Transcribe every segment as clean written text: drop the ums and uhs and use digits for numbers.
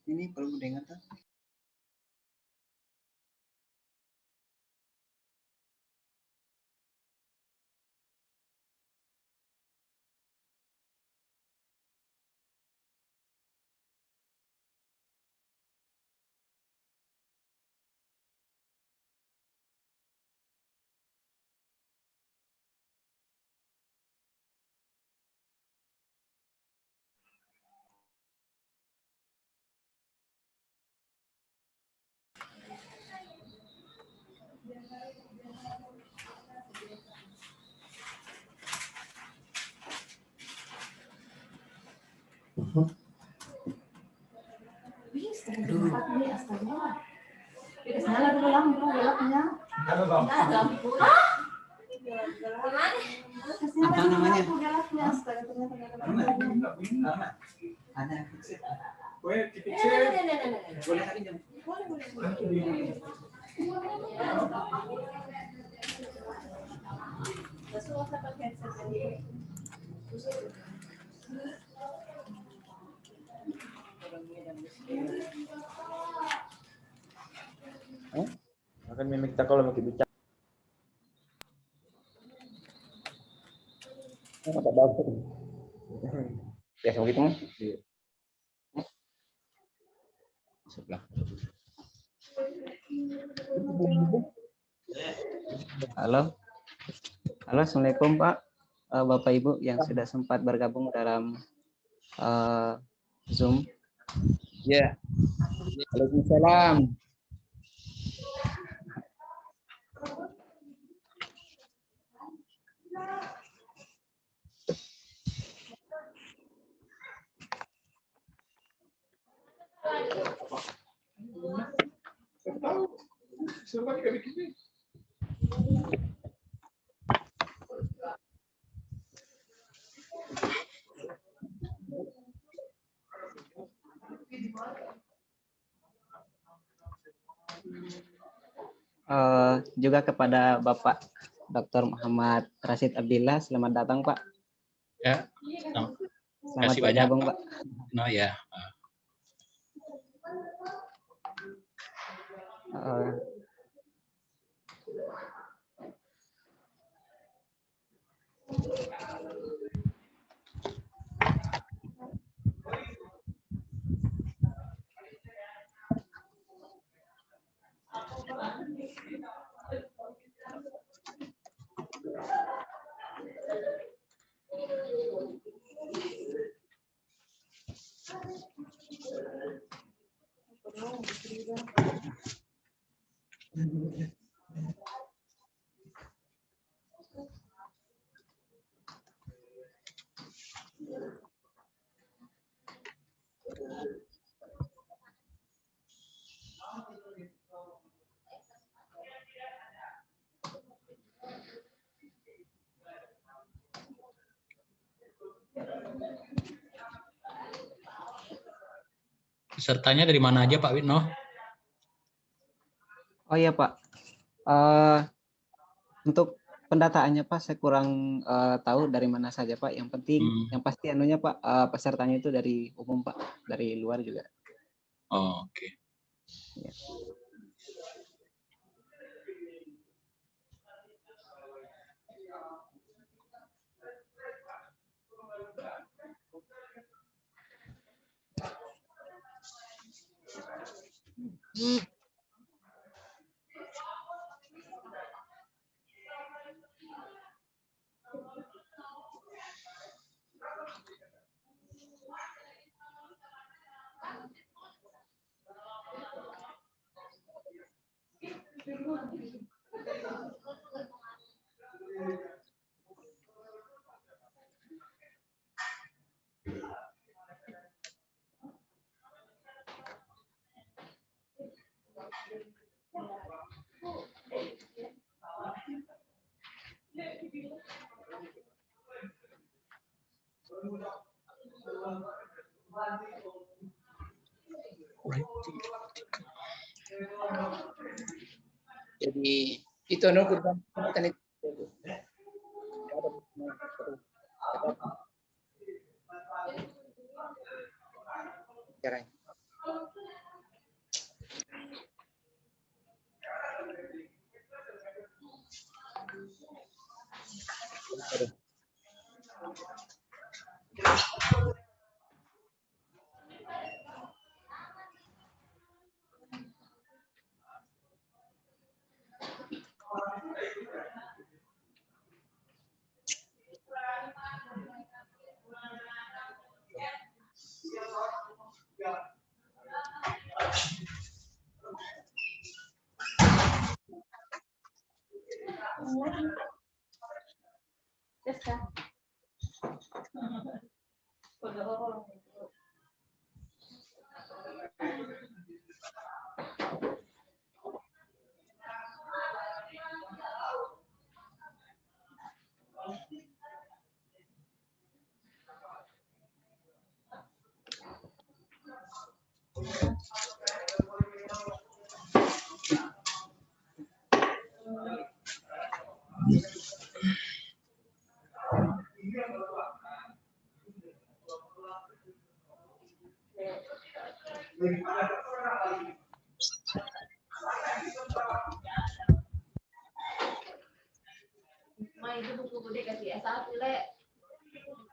ini belum mendengar kan? Apa namanya? Ada. Boleh akan meminta kalau mau bicara. Apa bagus? Biasa begitu mas? Sebelah. Halo. Halo, Assalamualaikum Pak. Bapak Ibu yang sudah sempat bergabung dalam Zoom. Ya. Waalaikumsalam. Juga kepada Bapak Dr. Muhammad Rashid Abdillah, selamat datang Pak. Ya, Selamat bergabung Pak. No ya. Pesertanya dari mana aja Pak Witno? Oh iya Pak, untuk pendataannya Pak saya kurang tahu dari mana saja Pak. Yang penting, yang pasti anunya Pak, pesertanya itu dari umum Pak, dari luar juga. Oh, oke. Ya. Jadi itu anu kurang itu. Caranya. Itu buku gede kasih S1 le.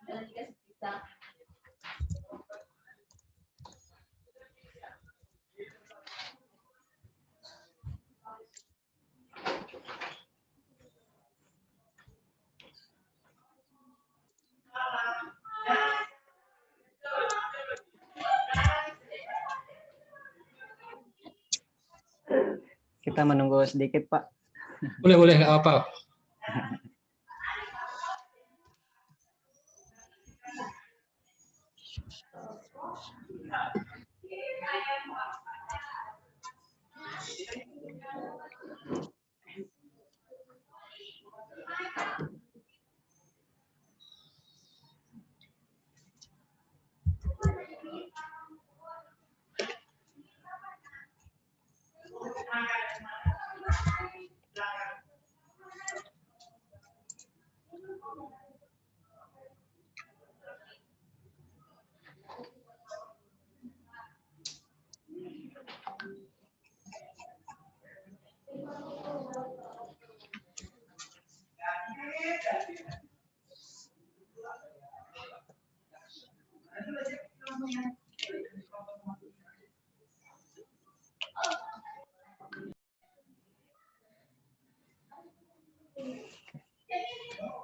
Dan dikasih kita. Kita menunggu sedikit, Pak. Boleh, nggak apa-apa.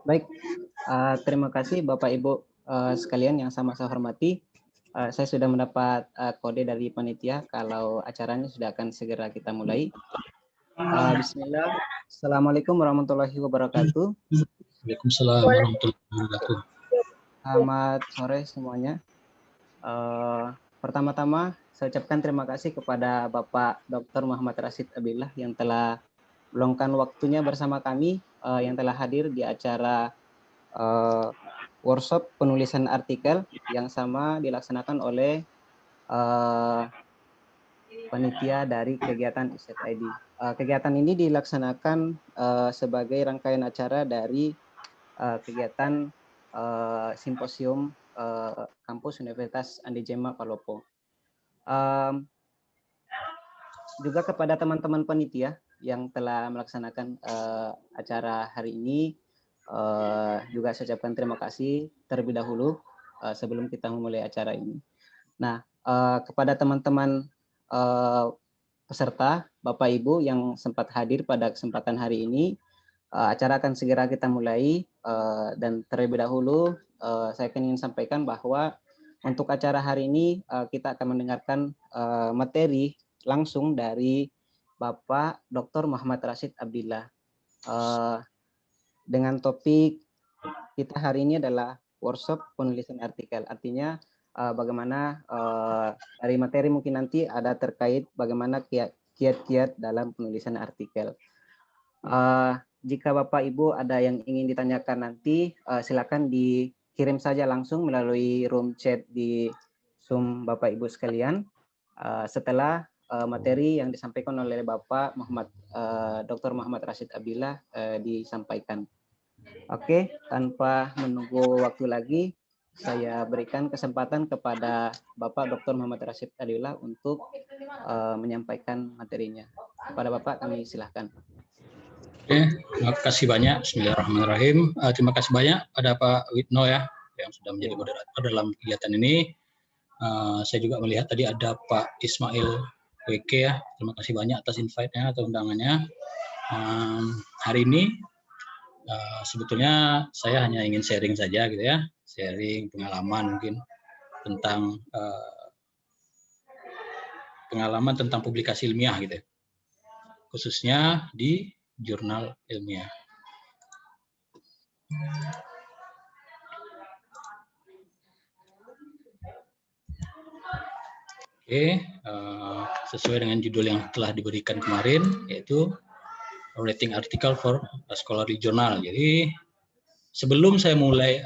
Baik, terima kasih Bapak Ibu sekalian yang sama saya hormati. Saya sudah mendapat kode dari panitia kalau acaranya sudah akan segera kita mulai. Bismillah. Assalamualaikum warahmatullahi wabarakatuh. Waalaikumsalam warahmatullahi wabarakatuh. Selamat sore semuanya. Pertama-tama saya ucapkan terima kasih kepada Bapak Dr. Muhammad Rashid Abillah yang telah meluangkan waktunya bersama kami, yang telah hadir di acara workshop penulisan artikel yang sama dilaksanakan oleh panitia dari kegiatan ISET-ID. Kegiatan ini dilaksanakan sebagai rangkaian acara dari kegiatan simposium kampus Universitas Andi Jema Palopo. Juga kepada teman-teman panitia yang telah melaksanakan acara hari ini, juga saya ucapkan terima kasih terlebih dahulu sebelum kita memulai acara ini. Nah, kepada teman-teman peserta, Bapak Ibu yang sempat hadir pada kesempatan hari ini, acara akan segera kita mulai, dan terlebih dahulu saya ingin sampaikan bahwa untuk acara hari ini kita akan mendengarkan materi langsung dari Bapak Dr. Muhammad Rashid Abillah. Dengan topik kita hari ini adalah workshop penulisan artikel. Artinya bagaimana dari materi mungkin nanti ada terkait bagaimana kiat-kiat dalam penulisan artikel. Jika Bapak Ibu ada yang ingin ditanyakan nanti, silakan dikirim saja langsung melalui room chat di Zoom Bapak Ibu sekalian. Setelah materi yang disampaikan oleh Bapak Dr. Muhammad Rashid Abillah disampaikan. Oke, tanpa menunggu waktu lagi, saya berikan kesempatan kepada Bapak Dr. Muhammad Rashid Abillah untuk menyampaikan materinya. Kepada Bapak kami silahkan. Oke, terima kasih banyak. Bismillahirrahmanirrahim. Terima kasih banyak pada Pak Witno ya yang sudah menjadi moderator dalam kegiatan ini. Saya juga melihat tadi ada Pak Ismail WK ya. Terima kasih banyak atas invite-nya atau undangannya. Hari ini sebetulnya saya hanya ingin sharing saja gitu ya, sharing pengalaman mungkin tentang pengalaman tentang publikasi ilmiah gitu ya, khususnya di jurnal ilmiah. Oke, sesuai dengan judul yang telah diberikan kemarin, yaitu Writing Article for a Scholarly Journal. Jadi sebelum saya mulai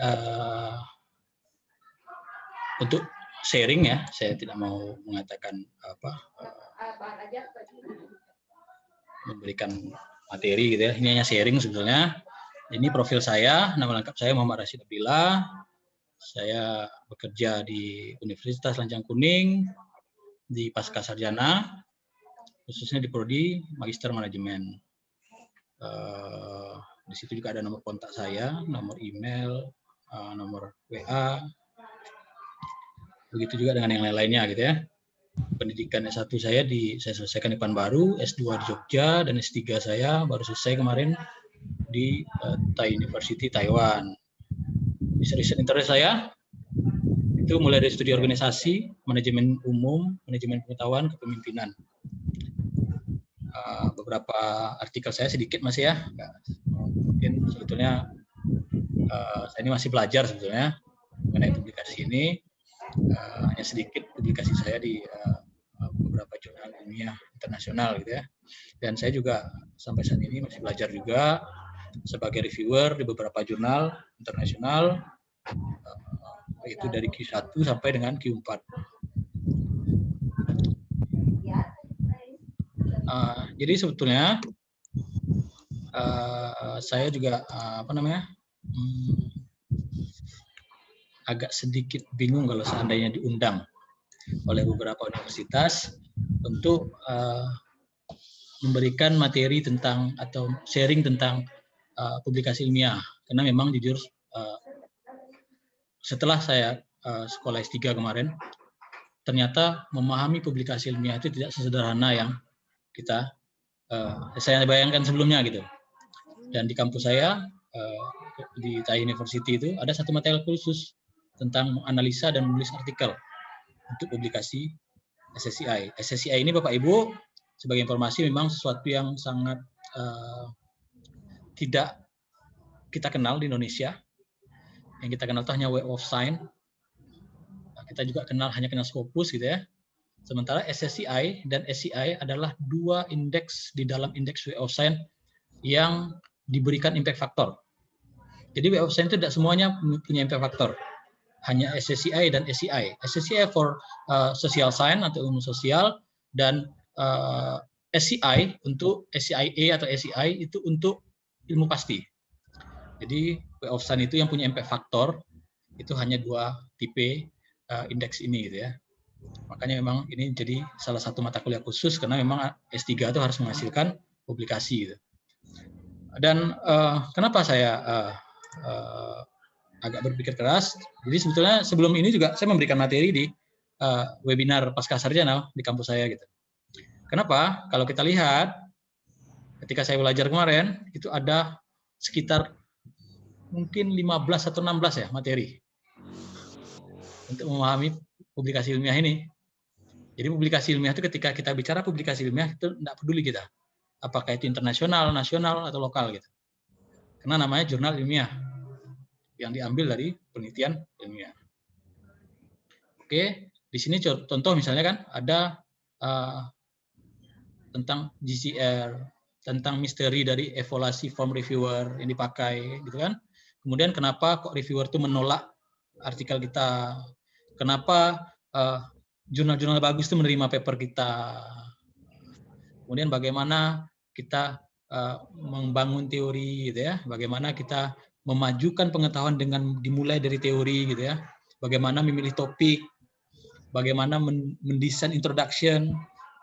untuk sharing ya, saya tidak mau mengatakan memberikan materi gitu ya. Ini hanya sharing sebetulnya. Ini profil saya, nama lengkap saya Muhammad Rashid Abdillah. Saya bekerja di Universitas Lancang Kuning di Pascasarjana, khususnya di prodi Magister Manajemen. Di situ juga ada nomor kontak saya, nomor email, nomor WA, begitu juga dengan yang lain-lainnya gitu ya. Pendidikan S1 saya selesaikan di Pekanbaru, S2 di Jogja, dan S3 saya baru selesai kemarin di Tai University Taiwan. Riset interest saya itu mulai dari studi organisasi, manajemen umum, manajemen pengetahuan, kepemimpinan. Beberapa artikel saya sedikit masih ya, mungkin sebetulnya saya ini masih belajar sebetulnya mengenai publikasi ini. Hanya sedikit publikasi saya di beberapa jurnal ilmiah internasional gitu ya. Dan saya juga sampai saat ini masih belajar juga sebagai reviewer di beberapa jurnal internasional, yaitu dari Q1 sampai dengan Q4. Jadi sebetulnya saya juga agak sedikit bingung kalau seandainya diundang oleh beberapa universitas untuk memberikan materi tentang atau sharing tentang publikasi ilmiah, karena memang jujur setelah saya sekolah S3 kemarin, ternyata memahami publikasi ilmiah itu tidak sesederhana yang saya bayangkan sebelumnya gitu. Dan di kampus saya di Tai University itu ada satu materi khusus tentang menganalisa dan menulis artikel untuk publikasi SSCI. SSCI ini Bapak Ibu, sebagai informasi memang sesuatu yang sangat tidak kita kenal di Indonesia. Yang kita kenal itu hanya Web of Science. Kita juga hanya kenal Scopus gitu ya. Sementara SSCI dan SCI adalah dua indeks di dalam indeks Web of Science yang diberikan impact factor. Jadi Web of Science itu tidak semuanya punya impact factor. Hanya SSCI dan SCI. SSCI for social science atau ilmu sosial, dan SCI untuk SCIA atau SCI itu untuk ilmu pasti. Jadi Web of Science itu yang punya impact factor itu hanya dua tipe indeks ini gitu ya. Makanya memang ini jadi salah satu mata kuliah khusus karena memang S3 itu harus menghasilkan publikasi gitu. Dan kenapa saya agak berpikir keras? Jadi sebetulnya sebelum ini juga saya memberikan materi di webinar Pascasarjana di kampus saya gitu. Kenapa? Kalau kita lihat ketika saya belajar kemarin itu ada sekitar mungkin 15 atau 16 ya materi untuk memahami publikasi ilmiah ini. Jadi publikasi ilmiah itu ketika kita bicara publikasi ilmiah itu tidak peduli kita apakah itu internasional, nasional atau lokal gitu. Karena namanya jurnal ilmiah yang diambil dari penelitian ilmiah. Oke, di sini contoh misalnya kan ada tentang GCR, tentang misteri dari evaluasi form reviewer yang dipakai gitu kan. Kemudian kenapa kok reviewer itu menolak artikel kita? Kenapa jurnal-jurnal bagus itu menerima paper kita? Kemudian bagaimana kita membangun teori gitu ya? Bagaimana kita memajukan pengetahuan dengan dimulai dari teori gitu ya? Bagaimana memilih topik? Bagaimana mendesain introduction?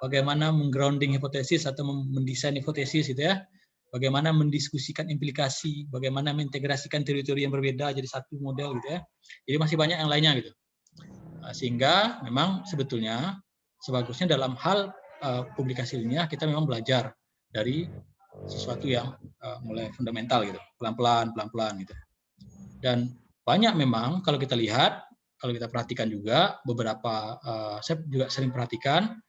Bagaimana menggrounding hipotesis atau mendesain hipotesis gitu ya? bagaimana mendiskusikan implikasi, bagaimana mengintegrasikan teori-teori yang berbeda jadi satu model gitu ya. Jadi masih banyak yang lainnya gitu. Sehingga memang sebetulnya sebagusnya dalam hal publikasi ilmiah kita memang belajar dari sesuatu yang mulai fundamental gitu, pelan-pelan gitu. Dan banyak memang kalau kita lihat, kalau kita perhatikan juga beberapa, saya juga sering perhatikan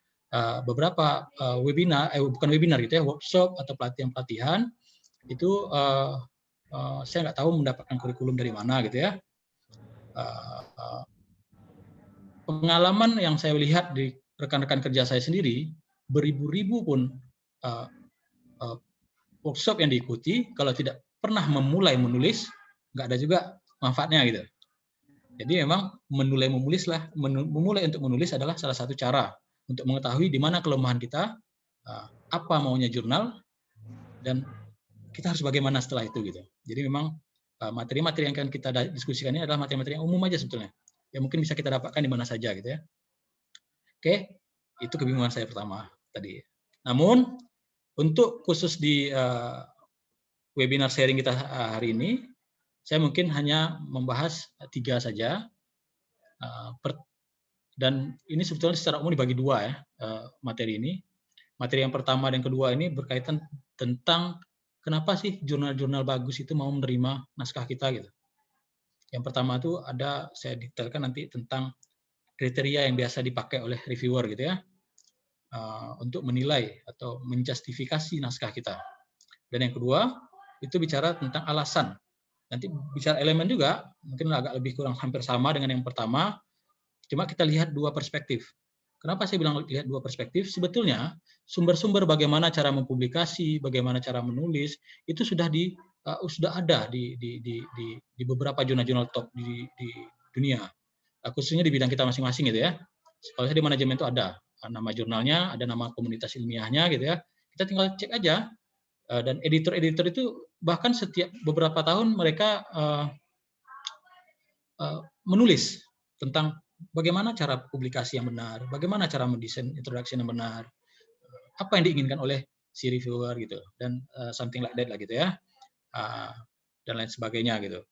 beberapa webinar, bukan webinar gitu ya, workshop atau pelatihan-pelatihan itu saya nggak tahu mendapatkan kurikulum dari mana gitu ya. Pengalaman yang saya lihat di rekan-rekan kerja saya sendiri, beribu-ribu pun workshop yang diikuti, kalau tidak pernah memulai menulis, nggak ada juga manfaatnya gitu. Jadi memang memulai untuk menulis adalah salah satu cara untuk mengetahui di mana kelemahan kita, apa maunya jurnal, dan kita harus bagaimana setelah itu gitu. Jadi memang materi-materi yang akan kita diskusikan ini adalah materi-materi yang umum aja sebetulnya, yang mungkin bisa kita dapatkan di mana saja gitu ya. Oke, itu kebingungan saya pertama tadi. Namun untuk khusus di webinar sharing kita hari ini, saya mungkin hanya membahas 3 saja. Dan ini sebetulnya secara umum dibagi 2 ya materi ini. Materi yang pertama dan kedua ini berkaitan tentang kenapa sih jurnal-jurnal bagus itu mau menerima naskah kita gitu. Yang pertama itu ada, saya detailkan nanti tentang kriteria yang biasa dipakai oleh reviewer gitu ya, untuk menilai atau menjustifikasi naskah kita. Dan yang kedua itu bicara tentang alasan. Nanti bicara elemen juga, mungkin agak lebih kurang hampir sama dengan yang pertama, cuma kita lihat 2 perspektif. Kenapa saya bilang lihat 2 perspektif? Sebetulnya sumber-sumber bagaimana cara mempublikasi, bagaimana cara menulis itu sudah ada di beberapa jurnal-jurnal top di dunia, khususnya di bidang kita masing-masing gitu ya. Kalau saya di manajemen itu ada nama jurnalnya, ada nama komunitas ilmiahnya gitu ya. Kita tinggal cek aja. Dan editor-editor itu bahkan setiap beberapa tahun mereka menulis tentang bagaimana cara publikasi yang benar, bagaimana cara mendesain introduction yang benar, apa yang diinginkan oleh si reviewer gitu, dan something like that lah gitu ya, dan lain sebagainya gitu.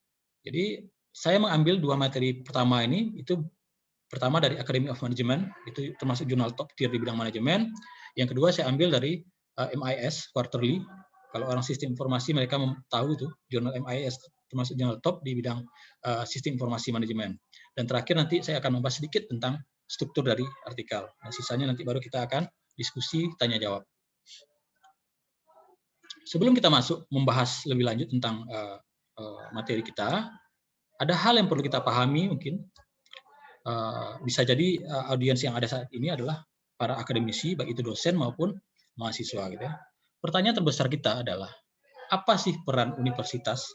Jadi saya mengambil 2 materi pertama ini, itu pertama dari Academy of Management, itu termasuk jurnal top tier di bidang manajemen. Yang kedua saya ambil dari MIS Quarterly. Kalau orang sistem informasi mereka tahu itu jurnal MIS termasuk jurnal top di bidang sistem informasi manajemen. Dan terakhir nanti saya akan membahas sedikit tentang struktur dari artikel. Nah, sisanya nanti baru kita akan diskusi tanya jawab. Sebelum kita masuk membahas lebih lanjut tentang materi kita, ada hal yang perlu kita pahami mungkin. Bisa jadi audiens yang ada saat ini adalah para akademisi, baik itu dosen maupun mahasiswa gitu ya. Pertanyaan terbesar kita adalah apa sih peran universitas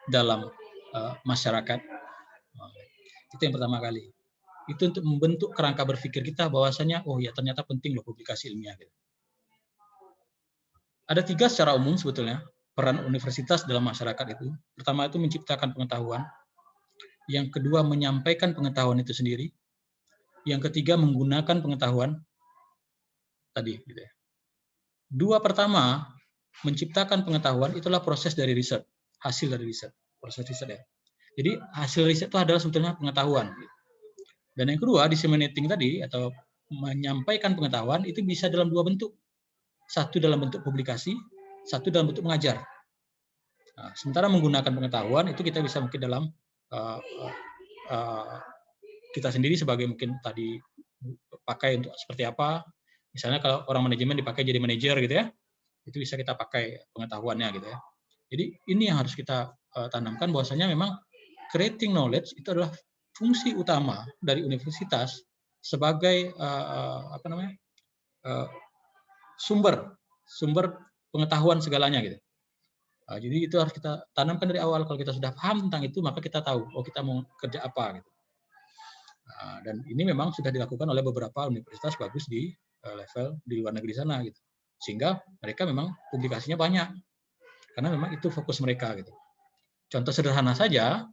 dalam masyarakat? Itu yang pertama kali. Itu untuk membentuk kerangka berpikir kita bahwasanya oh ya ternyata penting loh publikasi ilmiah gitu. Ada 3 secara umum sebetulnya peran universitas dalam masyarakat itu. Pertama itu menciptakan pengetahuan. Yang kedua menyampaikan pengetahuan itu sendiri. Yang ketiga menggunakan pengetahuan tadi gitu ya. 2 pertama menciptakan pengetahuan itulah proses dari riset, hasil dari riset, proses riset ya. Jadi hasil riset itu adalah sebetulnya pengetahuan. Dan yang kedua disseminating tadi atau menyampaikan pengetahuan itu bisa dalam 2 bentuk. Satu dalam bentuk publikasi, satu dalam bentuk mengajar. Nah, sementara menggunakan pengetahuan itu kita bisa mungkin dalam kita sendiri sebagai mungkin tadi pakai untuk seperti apa. Misalnya kalau orang manajemen dipakai jadi manajer gitu ya, itu bisa kita pakai pengetahuannya gitu ya. Jadi ini yang harus kita tanamkan bahwasanya memang creating knowledge itu adalah fungsi utama dari universitas sebagai sumber pengetahuan segalanya gitu. Jadi itu harus kita tanamkan dari awal. Kalau kita sudah paham tentang itu, maka kita tahu oh kita mau kerja apa gitu. Dan ini memang sudah dilakukan oleh beberapa universitas bagus di level di luar negeri sana gitu. Sehingga mereka memang publikasinya banyak. Karena memang itu fokus mereka gitu. Contoh sederhana saja,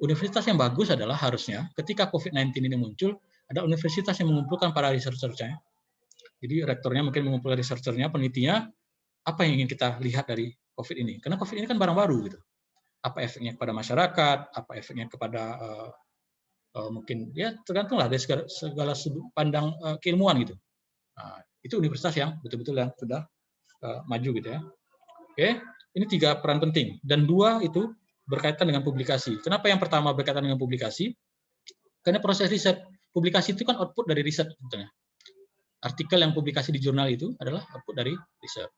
universitas yang bagus adalah harusnya ketika COVID-19 ini muncul, ada universitas yang mengumpulkan para researcher-nya. Jadi rektornya mungkin mengumpulkan researcher-nya, penelitinya, apa yang ingin kita lihat dari COVID ini? Karena COVID ini kan barang baru gitu. Apa efeknya kepada masyarakat? Apa efeknya kepada mungkin ya tergantunglah dari segala sudut pandang keilmuan gitu. Nah, itu universitas yang betul-betul yang sudah maju gitu ya. Oke, ini 3 peran penting dan 2 itu berkaitan dengan publikasi. Kenapa yang pertama berkaitan dengan publikasi? Karena proses riset, publikasi itu kan output dari riset sebetulnya. Artikel yang publikasi di jurnal itu adalah output dari riset.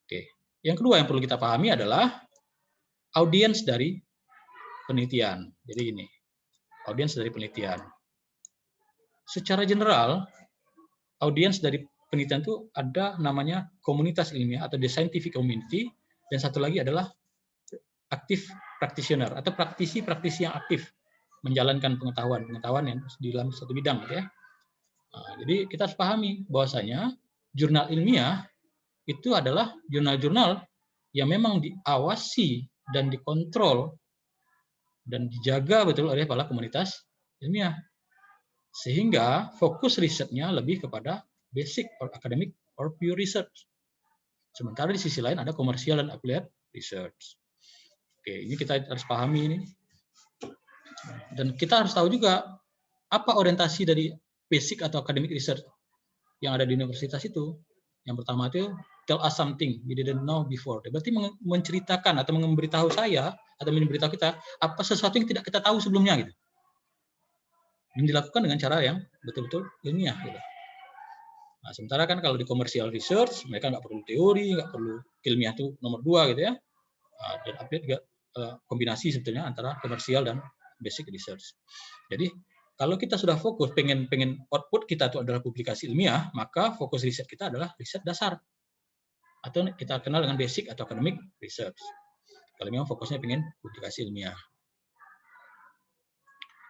Oke. Yang kedua yang perlu kita pahami adalah audiens dari penelitian. Jadi ini, audiens dari penelitian. Secara general, audiens dari penelitian itu ada namanya komunitas ilmiah atau the scientific community, dan satu lagi adalah aktif practitioner atau praktisi-praktisi yang aktif menjalankan pengetahuan yang di dalam satu bidang, gitu ya. Nah, jadi kita harus pahami bahwasanya jurnal ilmiah itu adalah jurnal-jurnal yang memang diawasi dan dikontrol dan dijaga betul oleh para komunitas ilmiah. Sehingga fokus risetnya lebih kepada basic or academic or pure research. Sementara di sisi lain ada komersial dan applied research. Oke, ini kita harus pahami ini. Dan kita harus tahu juga apa orientasi dari basic atau academic research yang ada di universitas itu. Yang pertama itu tell us something we didn't know before. Berarti menceritakan atau memberitahu saya atau memberitahu kita apa sesuatu yang tidak kita tahu sebelumnya gitu. Yang dilakukan dengan cara yang betul-betul ilmiah gitu. Nah, sementara kan kalau di commercial research mereka nggak perlu teori, nggak perlu ilmiah itu nomor 2 gitu ya. Dan applied juga kombinasi sebetulnya antara komersial dan basic research. Jadi kalau kita sudah fokus pengen output kita itu adalah publikasi ilmiah, maka fokus riset kita adalah riset dasar atau kita kenal dengan basic atau academic research. Kalau memang fokusnya pengen publikasi ilmiah.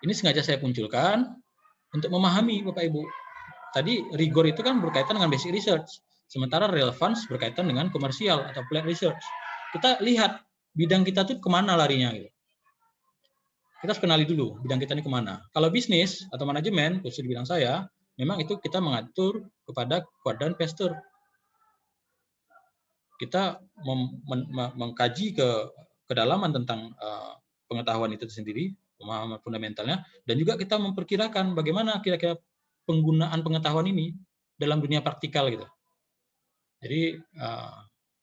Ini sengaja saya munculkan untuk memahami Bapak Ibu. Tadi rigor itu kan berkaitan dengan basic research, sementara relevance berkaitan dengan komersial atau applied research. Kita lihat bidang kita tuh kemana larinya gitu. Kita harus kenali dulu bidang kita ini kemana. Kalau bisnis atau manajemen, khusus di bidang saya, memang itu kita mengatur kepada kuadran Pasteur. Kita mengkaji ke kedalaman tentang pengetahuan itu sendiri, pemahaman fundamentalnya, dan juga kita memperkirakan bagaimana kira-kira penggunaan pengetahuan ini dalam dunia praktikal gitu. Jadi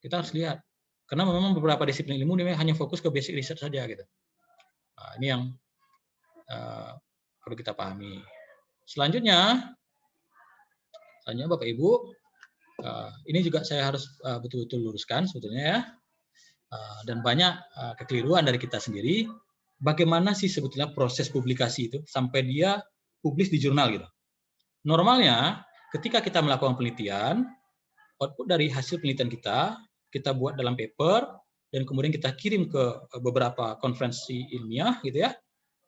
kita harus lihat, karena memang beberapa disiplin ilmu ini hanya fokus ke basic research saja gitu. Nah, ini yang perlu kita pahami. Selanjutnya Bapak Ibu, ini juga saya harus betul-betul luruskan sebetulnya ya. Dan banyak kekeliruan dari kita sendiri. Bagaimana sih sebetulnya proses publikasi itu sampai dia publis di jurnal gitu. Normalnya ketika kita melakukan penelitian, output dari hasil penelitian kita buat dalam paper dan kemudian kita kirim ke beberapa konferensi ilmiah gitu ya.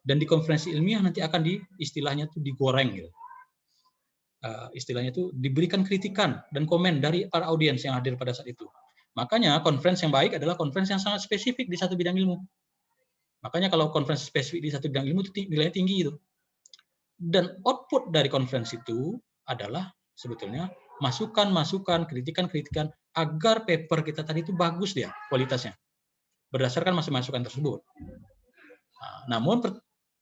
Dan di konferensi ilmiah nanti akan istilahnya tuh digoreng gitu. Istilahnya tuh diberikan kritikan dan komen dari para audiens yang hadir pada saat itu. Makanya konferensi yang baik adalah konferensi yang sangat spesifik di satu bidang ilmu. Makanya kalau konferensi spesifik di satu bidang ilmu itu nilainya tinggi itu. Dan output dari konferensi itu adalah sebetulnya masukan-masukan, kritikan-kritikan agar paper kita tadi itu bagus dia kualitasnya. Berdasarkan masukan tersebut. Nah, namun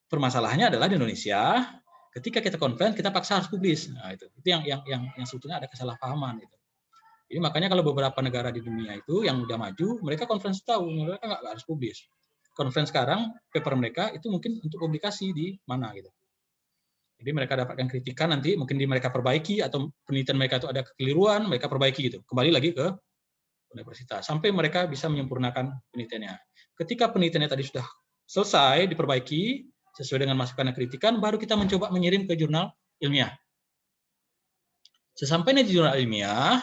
permasalahannya adalah di Indonesia ketika kita konferensi kita paksa harus publis. Nah, itu yang sebetulnya ada kesalahpahaman gitu. Jadi makanya kalau beberapa negara di dunia itu yang udah maju, mereka konferensi tahu mereka nggak harus publis. Konferensi sekarang paper mereka itu mungkin untuk publikasi di mana gitu. Jadi mereka dapatkan kritikan nanti mungkin mereka perbaiki atau penelitian mereka itu ada kekeliruan, mereka perbaiki gitu. Kembali lagi ke universitas sampai mereka bisa menyempurnakan penelitiannya. Ketika penelitiannya tadi sudah selesai diperbaiki sesuai dengan masukan dan kritikan, baru kita mencoba mengirim ke jurnal ilmiah. Sesampainya di jurnal ilmiah,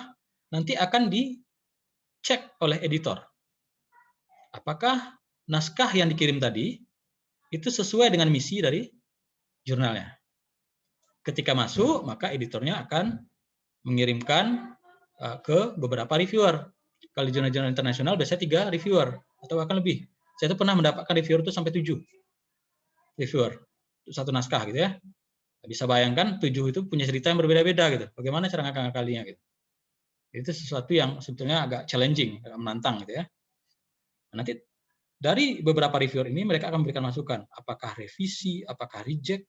nanti akan dicek oleh editor. Apakah naskah yang dikirim tadi itu sesuai dengan misi dari jurnalnya. Ketika masuk, maka editornya akan mengirimkan ke beberapa reviewer. Kalau di jurnal-jurnal internasional biasanya 3 reviewer atau bahkan lebih. Saya itu pernah mendapatkan reviewer itu sampai 7 reviewer satu naskah gitu ya. Bisa bayangkan 7 itu punya cerita yang berbeda-beda gitu. Bagaimana cara ngakal-ngakalinya gitu. Itu sesuatu yang sebetulnya agak challenging, agak menantang gitu ya. Nanti dari beberapa reviewer ini mereka akan memberikan masukan, apakah revisi, apakah reject,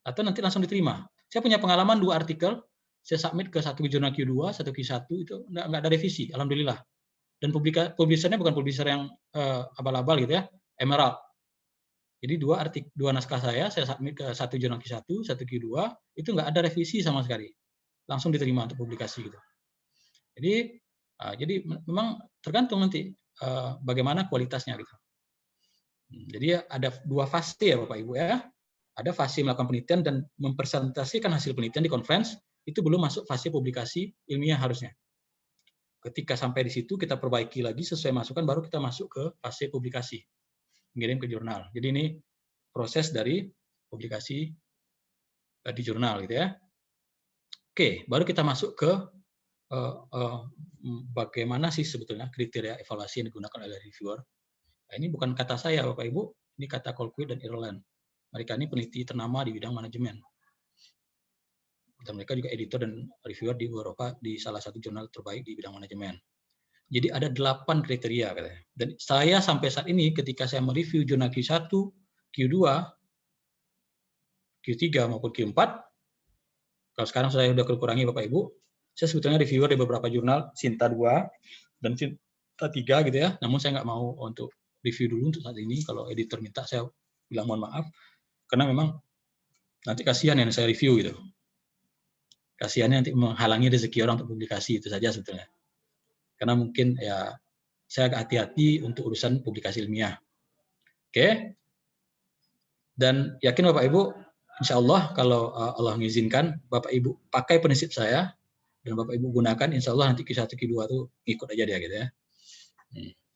atau nanti langsung diterima. Saya punya pengalaman 2 artikel, saya submit ke satu jurnal Q2, satu Q1, itu nggak ada revisi, alhamdulillah. Dan publishernya bukan publisher yang abal-abal gitu ya, Emerald. Jadi 2 naskah saya submit ke satu jurnal Q1, satu Q2, itu nggak ada revisi sama sekali. Langsung diterima untuk publikasi gitu. Jadi memang tergantung nanti bagaimana kualitasnya gitu. Jadi ada 2 fase ya Bapak Ibu ya. Ada fase melakukan penelitian dan mempresentasikan hasil penelitian di conference, itu belum masuk fase publikasi ilmiah harusnya. Ketika sampai di situ kita perbaiki lagi sesuai masukan, baru kita masuk ke fase publikasi, mengirim ke jurnal. Jadi ini proses dari publikasi di jurnal gitu ya. Oke, baru kita masuk ke bagaimana sih sebetulnya kriteria evaluasi yang digunakan oleh reviewer. Nah, ini bukan kata saya Bapak Ibu, ini kata Colquitt dan Ireland. Mereka ini peneliti ternama di bidang manajemen. Dan mereka juga editor dan reviewer di Eropa di salah satu jurnal terbaik di bidang manajemen. Jadi ada 8 kriteria katanya. Dan saya sampai saat ini ketika saya mereview jurnal Q1, Q2, Q3 maupun Q4, kalau sekarang saya sudah kurangi Bapak Ibu, saya sebetulnya reviewer di beberapa jurnal, Sinta 2 dan Sinta 3 gitu ya. Namun saya nggak mau untuk review dulu untuk saat ini. Kalau editor minta saya bilang mohon maaf, karena memang nanti kasihan yang saya review gitu. Kasihannya nanti menghalangi rezeki orang untuk publikasi, itu saja sebetulnya. Karena mungkin ya saya agak hati-hati untuk urusan publikasi ilmiah. Oke. Dan yakin Bapak Ibu, insya Allah kalau Allah mengizinkan, Bapak Ibu pakai prinsip saya, dan Bapak Ibu gunakan, insya Allah nanti Q1, Q2 itu ikut aja dia gitu ya.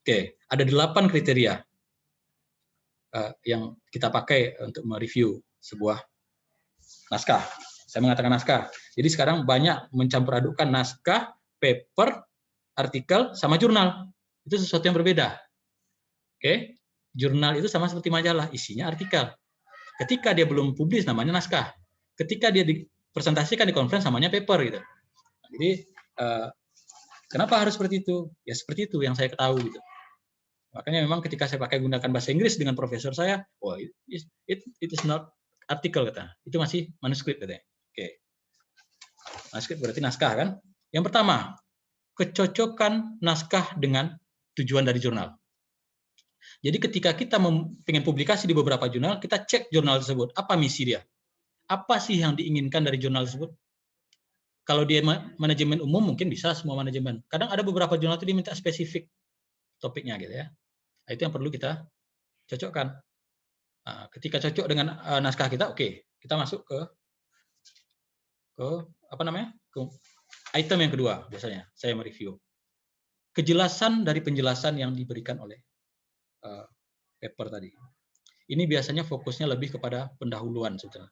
Oke, ada 8 kriteria yang kita pakai untuk mereview sebuah naskah. Saya mengatakan naskah. Jadi sekarang banyak mencampur adukkan naskah, paper, artikel, sama jurnal. Itu sesuatu yang berbeda. Oke, jurnal itu sama seperti majalah, isinya artikel. Ketika dia belum publis namanya naskah. Ketika dia dipresentasikan di conference namanya paper gitu. Jadi kenapa harus seperti itu? Ya seperti itu yang saya ketahui gitu. Makanya memang ketika saya pakai gunakan bahasa Inggris dengan profesor saya, wah it is not artikel kata. Itu masih manuskrip katanya. Oke. Manuskrip berarti naskah kan? Yang pertama, kecocokan naskah dengan tujuan dari jurnal. Jadi ketika kita ingin publikasi di beberapa jurnal, kita cek jurnal tersebut. Apa misi dia? Apa sih yang diinginkan dari jurnal tersebut? Kalau dia manajemen umum, mungkin bisa semua manajemen. Kadang ada beberapa jurnal itu diminta spesifik topiknya gitu ya. Nah, itu yang perlu kita cocokkan. Nah, ketika cocok dengan naskah kita, oke, kita masuk ke apa namanya? Ke item yang kedua biasanya saya mereview. Kejelasan dari penjelasan yang diberikan oleh paper tadi. Ini biasanya fokusnya lebih kepada pendahuluan sebetulnya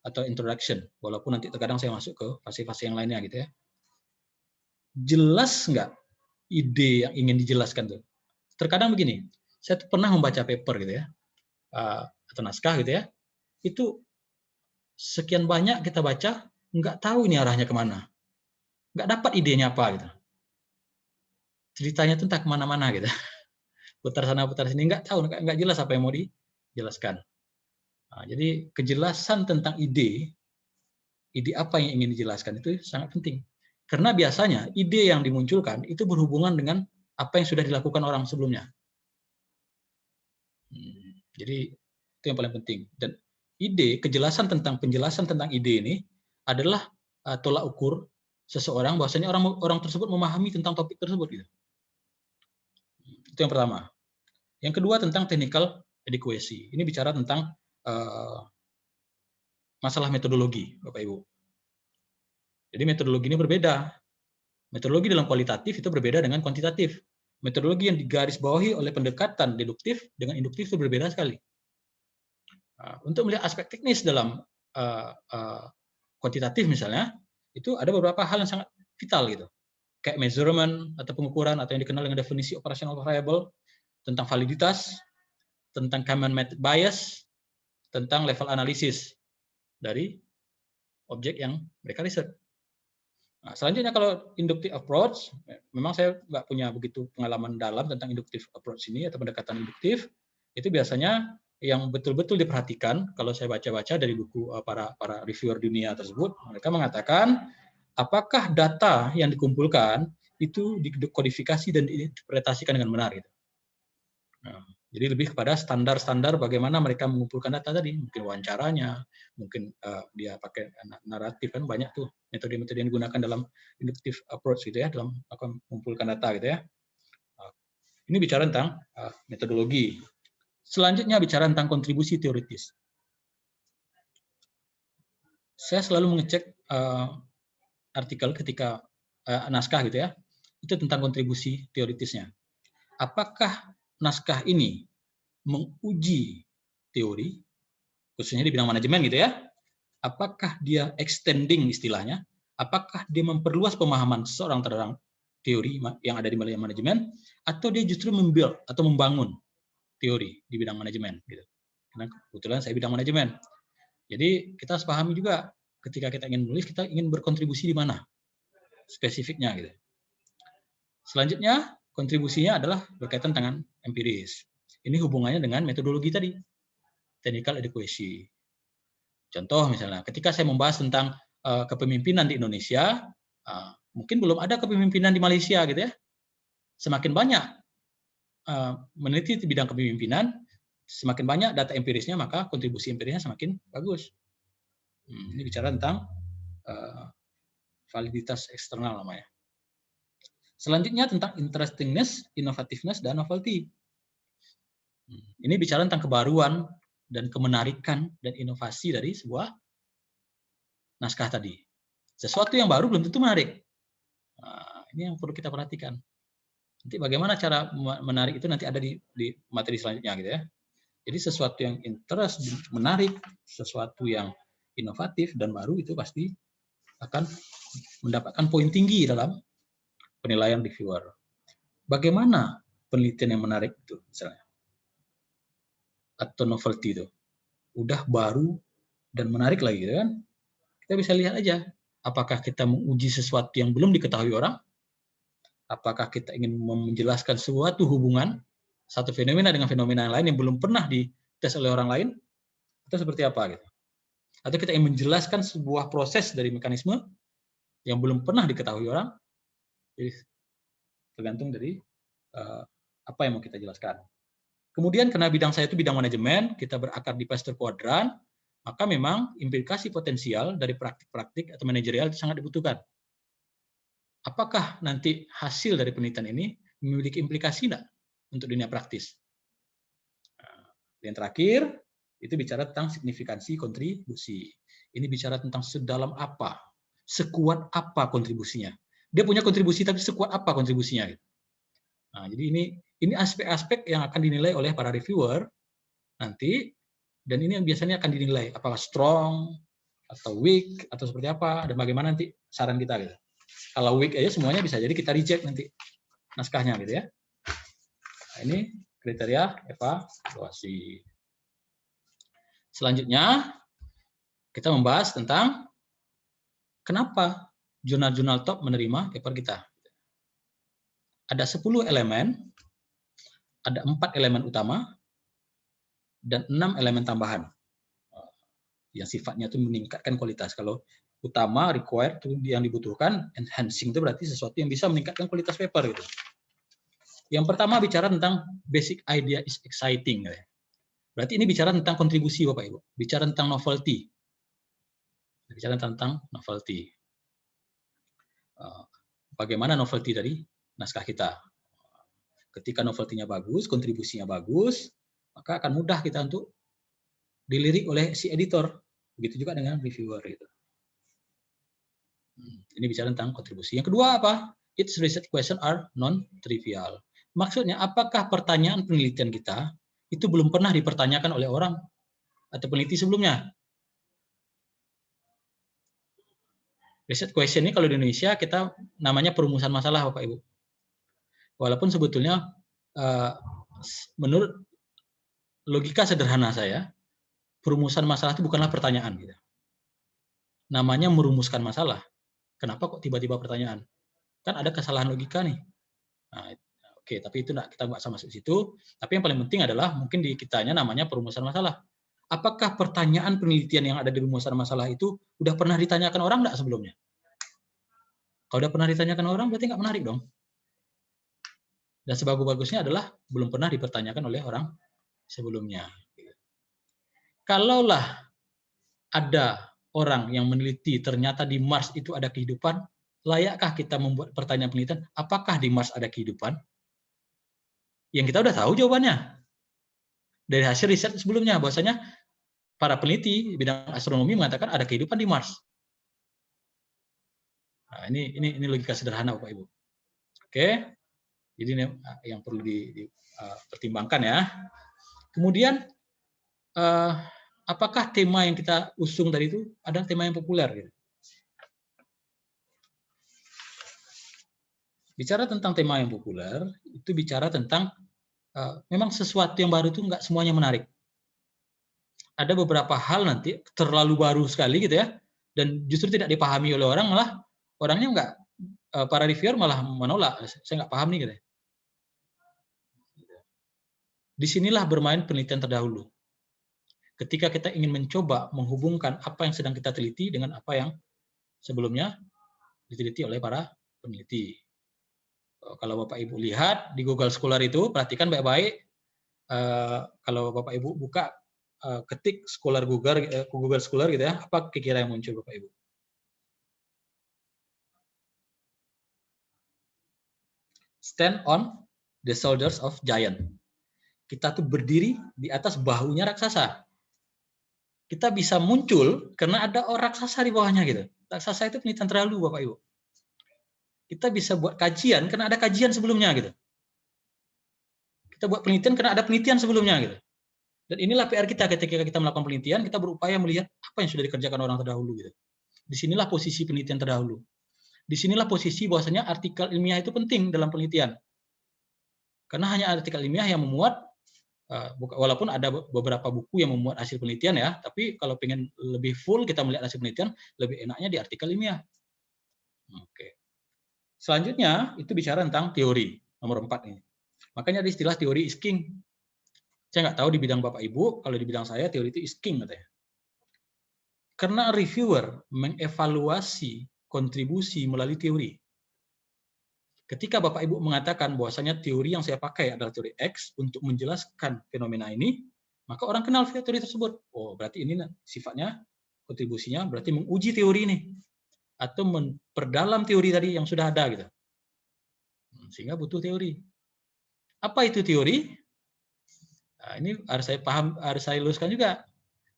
atau introduction, walaupun nanti terkadang saya masuk ke fase-fase yang lainnya gitu ya. Jelas nggak ide yang ingin dijelaskan tuh? Terkadang begini, saya tuh pernah membaca paper gitu ya, atau naskah gitu ya, itu sekian banyak kita baca, nggak tahu ini arahnya kemana, nggak dapat idenya apa gitu. Ceritanya tuh entah kemana-mana gitu, putar sana putar sini, nggak tahu, nggak jelas apa yang mau dijelaskan. Nah, jadi kejelasan tentang ide apa yang ingin dijelaskan itu sangat penting. Karena biasanya ide yang dimunculkan itu berhubungan dengan apa yang sudah dilakukan orang sebelumnya. Jadi itu yang paling penting. Dan ide, kejelasan tentang penjelasan tentang ide ini adalah tolak ukur seseorang bahwasanya orang tersebut memahami tentang topik tersebut gitu. Itu yang pertama. Yang kedua tentang technical adequacy. Ini bicara tentang masalah metodologi, Bapak Ibu. Jadi metodologi ini berbeda. Metodologi dalam kualitatif itu berbeda dengan kuantitatif. Metodologi yang digarisbawahi oleh pendekatan deduktif dengan induktif itu berbeda sekali. Untuk melihat aspek teknis dalam kuantitatif misalnya, itu ada beberapa hal yang sangat vital gitu. Kayak measurement atau pengukuran atau yang dikenal dengan definisi operational variable, tentang validitas, tentang common method bias, tentang level analisis dari objek yang mereka riset. Nah, selanjutnya kalau inductive approach, memang saya nggak punya begitu pengalaman dalam tentang inductive approach ini atau pendekatan induktif. Itu biasanya yang betul-betul diperhatikan kalau saya baca-baca dari buku para reviewer dunia tersebut, mereka mengatakan apakah data yang dikumpulkan itu dikodifikasi dan diinterpretasikan dengan benar. Gitu. Nah, jadi lebih kepada standar-standar bagaimana mereka mengumpulkan data tadi, mungkin wawancaranya, mungkin dia pakai naratif, kan banyak tuh metode-metode yang digunakan dalam inductive approach gitu ya, dalam mengumpulkan data gitu ya. Ini bicara tentang metodologi. Selanjutnya bicara tentang kontribusi teoritis. Saya selalu mengecek artikel ketika naskah gitu ya, itu tentang kontribusi teoritisnya. Apakah naskah ini menguji teori, khususnya di bidang manajemen gitu ya, apakah dia extending istilahnya, apakah dia memperluas pemahaman seseorang tentang teori yang ada di manajemen, atau dia justru membuild atau membangun teori di bidang manajemen. Gitu. Karena kebetulan saya bidang manajemen. Jadi kita harus pahami juga ketika kita ingin menulis, kita ingin berkontribusi di mana spesifiknya. Gitu. Selanjutnya, kontribusinya adalah berkaitan dengan empiris. Ini hubungannya dengan metodologi tadi, technical adequacy. Contoh misalnya, ketika saya membahas tentang kepemimpinan di Indonesia, mungkin belum ada kepemimpinan di Malaysia gitu ya. Semakin banyak meneliti di bidang kepemimpinan, semakin banyak data empirisnya, maka kontribusi empirisnya semakin bagus. Ini bicara tentang validitas eksternal namanya. Selanjutnya tentang interestingness, innovativeness, dan novelty. Ini bicara tentang kebaruan dan kemenarikan dan inovasi dari sebuah naskah tadi. Sesuatu yang baru belum tentu menarik. Nah, ini yang perlu kita perhatikan. Nanti bagaimana cara menarik itu nanti ada di materi selanjutnya gitu ya. Jadi sesuatu yang interest, menarik, sesuatu yang inovatif dan baru itu pasti akan mendapatkan poin tinggi dalam penilaian reviewer. Bagaimana penelitian yang menarik itu misalnya? Atau novelty itu udah baru dan menarik lagi gitu kan, kita bisa lihat aja apakah kita menguji sesuatu yang belum diketahui orang, apakah kita ingin menjelaskan suatu hubungan satu fenomena dengan fenomena yang lain yang belum pernah dites oleh orang lain, atau seperti apa gitu, atau kita ingin menjelaskan sebuah proses dari mekanisme yang belum pernah diketahui orang. Jadi tergantung dari apa yang mau kita jelaskan. Kemudian karena bidang saya itu bidang manajemen, kita berakar di Pasteur Quadrant, maka memang implikasi potensial dari praktik-praktik atau manajerial itu sangat dibutuhkan. Apakah nanti hasil dari penelitian ini memiliki implikasi enggak untuk dunia praktis? Nah, yang terakhir, itu bicara tentang signifikansi kontribusi. Ini bicara tentang sedalam apa, sekuat apa kontribusinya. Dia punya kontribusi, tapi sekuat apa kontribusinya? Nah, jadi ini aspek-aspek yang akan dinilai oleh para reviewer nanti, dan ini yang biasanya akan dinilai apakah strong atau weak atau seperti apa, dan bagaimana nanti saran kita gitu. Kalau weak aja semuanya bisa jadi kita reject nanti naskahnya gitu ya. Nah, ini kriteria evaluasi. Selanjutnya kita membahas tentang kenapa jurnal-jurnal top menerima paper kita. Ada 10 elemen, ada 4 elemen utama, dan 6 elemen tambahan yang sifatnya itu meningkatkan kualitas. Kalau utama, required itu yang dibutuhkan, enhancing itu berarti sesuatu yang bisa meningkatkan kualitas paper gitu. Yang pertama bicara tentang basic idea is exciting. Berarti ini bicara tentang kontribusi Bapak Ibu, bicara tentang novelty. Bicara tentang novelty. Bagaimana novelty dari naskah kita. Ketika novelty-nya bagus, kontribusinya bagus, maka akan mudah kita untuk dilirik oleh si editor. Begitu juga dengan reviewer. Gitu. Ini bicara tentang kontribusi. Yang kedua apa? Its research question are non-trivial. Maksudnya, apakah pertanyaan penelitian kita itu belum pernah dipertanyakan oleh orang atau peneliti sebelumnya? Research question ini kalau di Indonesia kita namanya perumusan masalah, Bapak Ibu. Walaupun sebetulnya menurut logika sederhana saya, perumusan masalah itu bukanlah pertanyaan. Gitu. Namanya merumuskan masalah. kenapa kok tiba-tiba pertanyaan? Kan ada kesalahan logika nih. Nah, oke, tapi itu kita nggak sama masuk situ. Tapi yang paling penting adalah mungkin di kitanya namanya perumusan masalah. Apakah pertanyaan penelitian yang ada di rumusan masalah itu udah pernah ditanyakan orang nggak sebelumnya? Kalau udah pernah ditanyakan orang, berarti nggak menarik dong. Dan sebagus-bagusnya adalah belum pernah dipertanyakan oleh orang sebelumnya. Kalaulah ada orang yang meneliti ternyata di Mars itu ada kehidupan, layakkah kita membuat pertanyaan penelitian, apakah di Mars ada kehidupan? Yang kita udah tahu jawabannya. Dari hasil riset sebelumnya, bahwasanya para peneliti di bidang astronomi mengatakan ada kehidupan di Mars. Nah, ini logika sederhana Bapak Ibu. Oke, jadi ini yang perlu dipertimbangkan ya. Kemudian, apakah tema yang kita usung tadi itu adalah tema yang populer? Gitu. Bicara tentang tema yang populer, itu bicara tentang memang sesuatu yang baru itu nggak semuanya menarik. Ada beberapa hal nanti terlalu baru sekali gitu ya, dan justru tidak dipahami oleh orang, malah orangnya nggak, para reviewer malah menolak, saya nggak paham nih gitu. Disinilah bermain penelitian terdahulu. Ketika kita ingin mencoba menghubungkan apa yang sedang kita teliti dengan apa yang sebelumnya diteliti oleh para peneliti. Kalau Bapak Ibu lihat di Google Scholar itu, perhatikan baik-baik. Kalau Bapak Ibu buka, ketik Scholar Google Scholar gitu ya, apa kira-kira yang muncul Bapak Ibu? Stand on the shoulders of giant. Kita tuh berdiri di atas bahunya raksasa. Kita bisa muncul karena ada orang raksasa di bawahnya gitu. Raksasa itu penelitian terdahulu Bapak Ibu. Kita bisa buat kajian karena ada kajian sebelumnya gitu. Kita buat penelitian karena ada penelitian sebelumnya gitu. Dan inilah PR kita ketika kita melakukan penelitian, kita berupaya melihat apa yang sudah dikerjakan orang terdahulu gitu. Disinilah posisi penelitian terdahulu. Disinilah posisi bahwasanya artikel ilmiah itu penting dalam penelitian. Karena hanya artikel ilmiah yang memuat, walaupun ada beberapa buku yang memuat hasil penelitian ya, tapi kalau pengen lebih full kita melihat hasil penelitian, lebih enaknya di artikel ilmiah. Oke. Selanjutnya itu bicara tentang teori nomor 4 ini. Makanya ada istilah teori is king. Saya nggak tahu di bidang Bapak Ibu, kalau di bidang saya teori itu is king katanya. Karena reviewer mengevaluasi kontribusi melalui teori. Ketika Bapak Ibu mengatakan bahwasanya teori yang saya pakai adalah teori X untuk menjelaskan fenomena ini, maka orang kenal teori tersebut. Oh, berarti ini sifatnya, kontribusinya berarti menguji teori ini. Atau memperdalam teori tadi yang sudah ada gitu. Sehingga butuh teori. Apa itu teori? Nah, ini harus saya luluskan juga.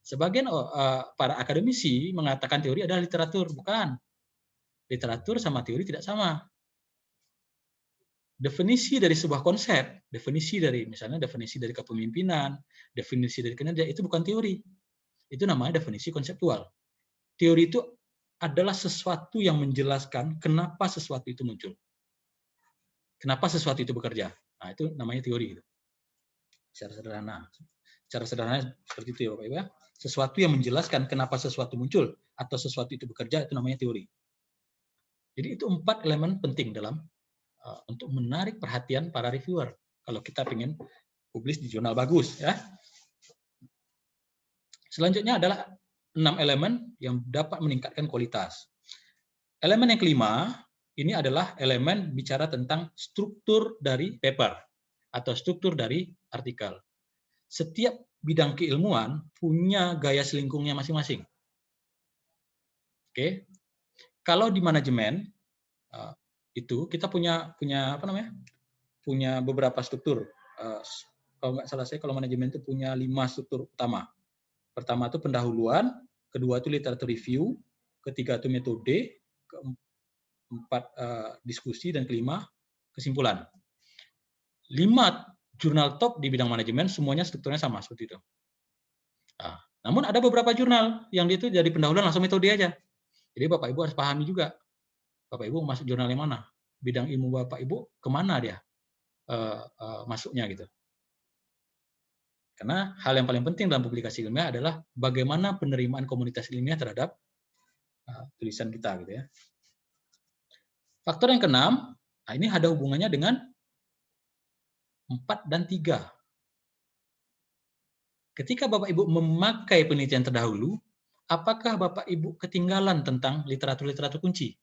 Sebagian para akademisi mengatakan teori adalah literatur, bukan. Literatur sama teori tidak sama. Definisi dari sebuah konsep, definisi dari kepemimpinan, definisi dari kinerja itu bukan teori. Itu namanya definisi konseptual. Teori itu adalah sesuatu yang menjelaskan kenapa sesuatu itu muncul. Kenapa sesuatu itu bekerja. Nah, itu namanya teori. Secara sederhana seperti itu ya Bapak Ibu ya. Sesuatu yang menjelaskan kenapa sesuatu muncul atau sesuatu itu bekerja itu namanya teori. Jadi itu 4 elemen penting dalam untuk menarik perhatian para reviewer kalau kita ingin publish di jurnal bagus ya. Selanjutnya adalah 6 elemen yang dapat meningkatkan kualitas. Elemen yang kelima ini adalah elemen bicara tentang struktur dari paper atau struktur dari artikel. Setiap bidang keilmuan punya gaya selingkungnya masing-masing. Oke. Kalau di manajemen itu kita punya beberapa struktur. Kalau nggak salah saya, kalau manajemen itu punya 5 struktur utama. Pertama itu pendahuluan, kedua itu literatur review, ketiga itu metode, keempat diskusi, dan kelima kesimpulan. 5 jurnal top di bidang manajemen semuanya strukturnya sama seperti itu. Nah, namun ada beberapa jurnal yang itu dari pendahuluan langsung metode aja. Jadi Bapak Ibu harus pahami juga. Bapak Ibu masuk jurnal yang mana? Bidang ilmu Bapak Ibu kemana dia masuknya gitu. Karena hal yang paling penting dalam publikasi ilmiah adalah bagaimana penerimaan komunitas ilmiah terhadap tulisan kita gitu ya. Faktor yang keenam, nah ini ada hubungannya dengan 4 dan 3. Ketika Bapak Ibu memakai penelitian terdahulu, apakah Bapak Ibu ketinggalan tentang literatur-literatur kunci?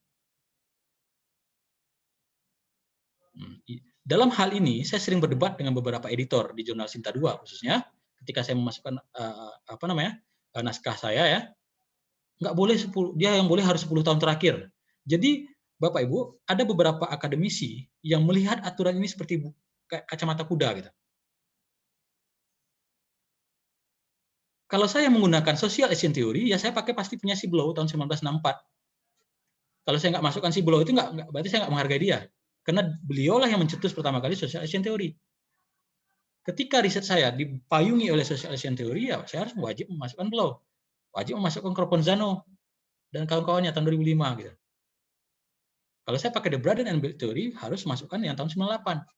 Dalam hal ini, saya sering berdebat dengan beberapa editor di jurnal Sinta 2, khususnya ketika saya memasukkan naskah saya ya, nggak boleh 10, dia yang boleh harus 10 tahun terakhir. Jadi Bapak Ibu, ada beberapa akademisi yang melihat aturan ini seperti kacamata kuda gitu. Kalau saya menggunakan social action theory, ya saya pakai pasti punya si Blow tahun 1964. Kalau saya nggak masukkan si Blow itu berarti saya nggak menghargai dia. Karena beliaulah yang mencetus pertama kali social action theory. Ketika riset saya dipayungi oleh social action theory, ya saya harus wajib memasukkan Blow. Wajib memasukkan Kropotkin dan kawan-kawannya tahun 2005 gitu. Kalau saya pakai the Braden and Bild theory, harus masukkan yang tahun 98.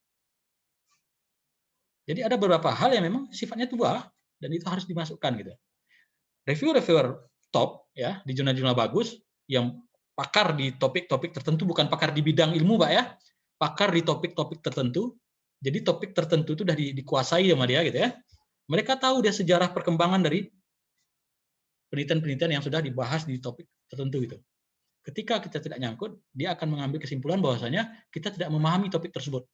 Jadi ada beberapa hal yang memang sifatnya tua dan itu harus dimasukkan gitu. Reviewer top ya di jurnal-jurnal bagus yang pakar di topik-topik tertentu, bukan pakar di bidang ilmu, Pak ya. Pakar di topik-topik tertentu. Jadi topik tertentu itu sudah dikuasai sama dia gitu ya. Mereka tahu dia sejarah perkembangan dari penelitian-penelitian yang sudah dibahas di topik tertentu gitu. Ketika kita tidak nyangkut, dia akan mengambil kesimpulan bahwasanya kita tidak memahami topik tersebut.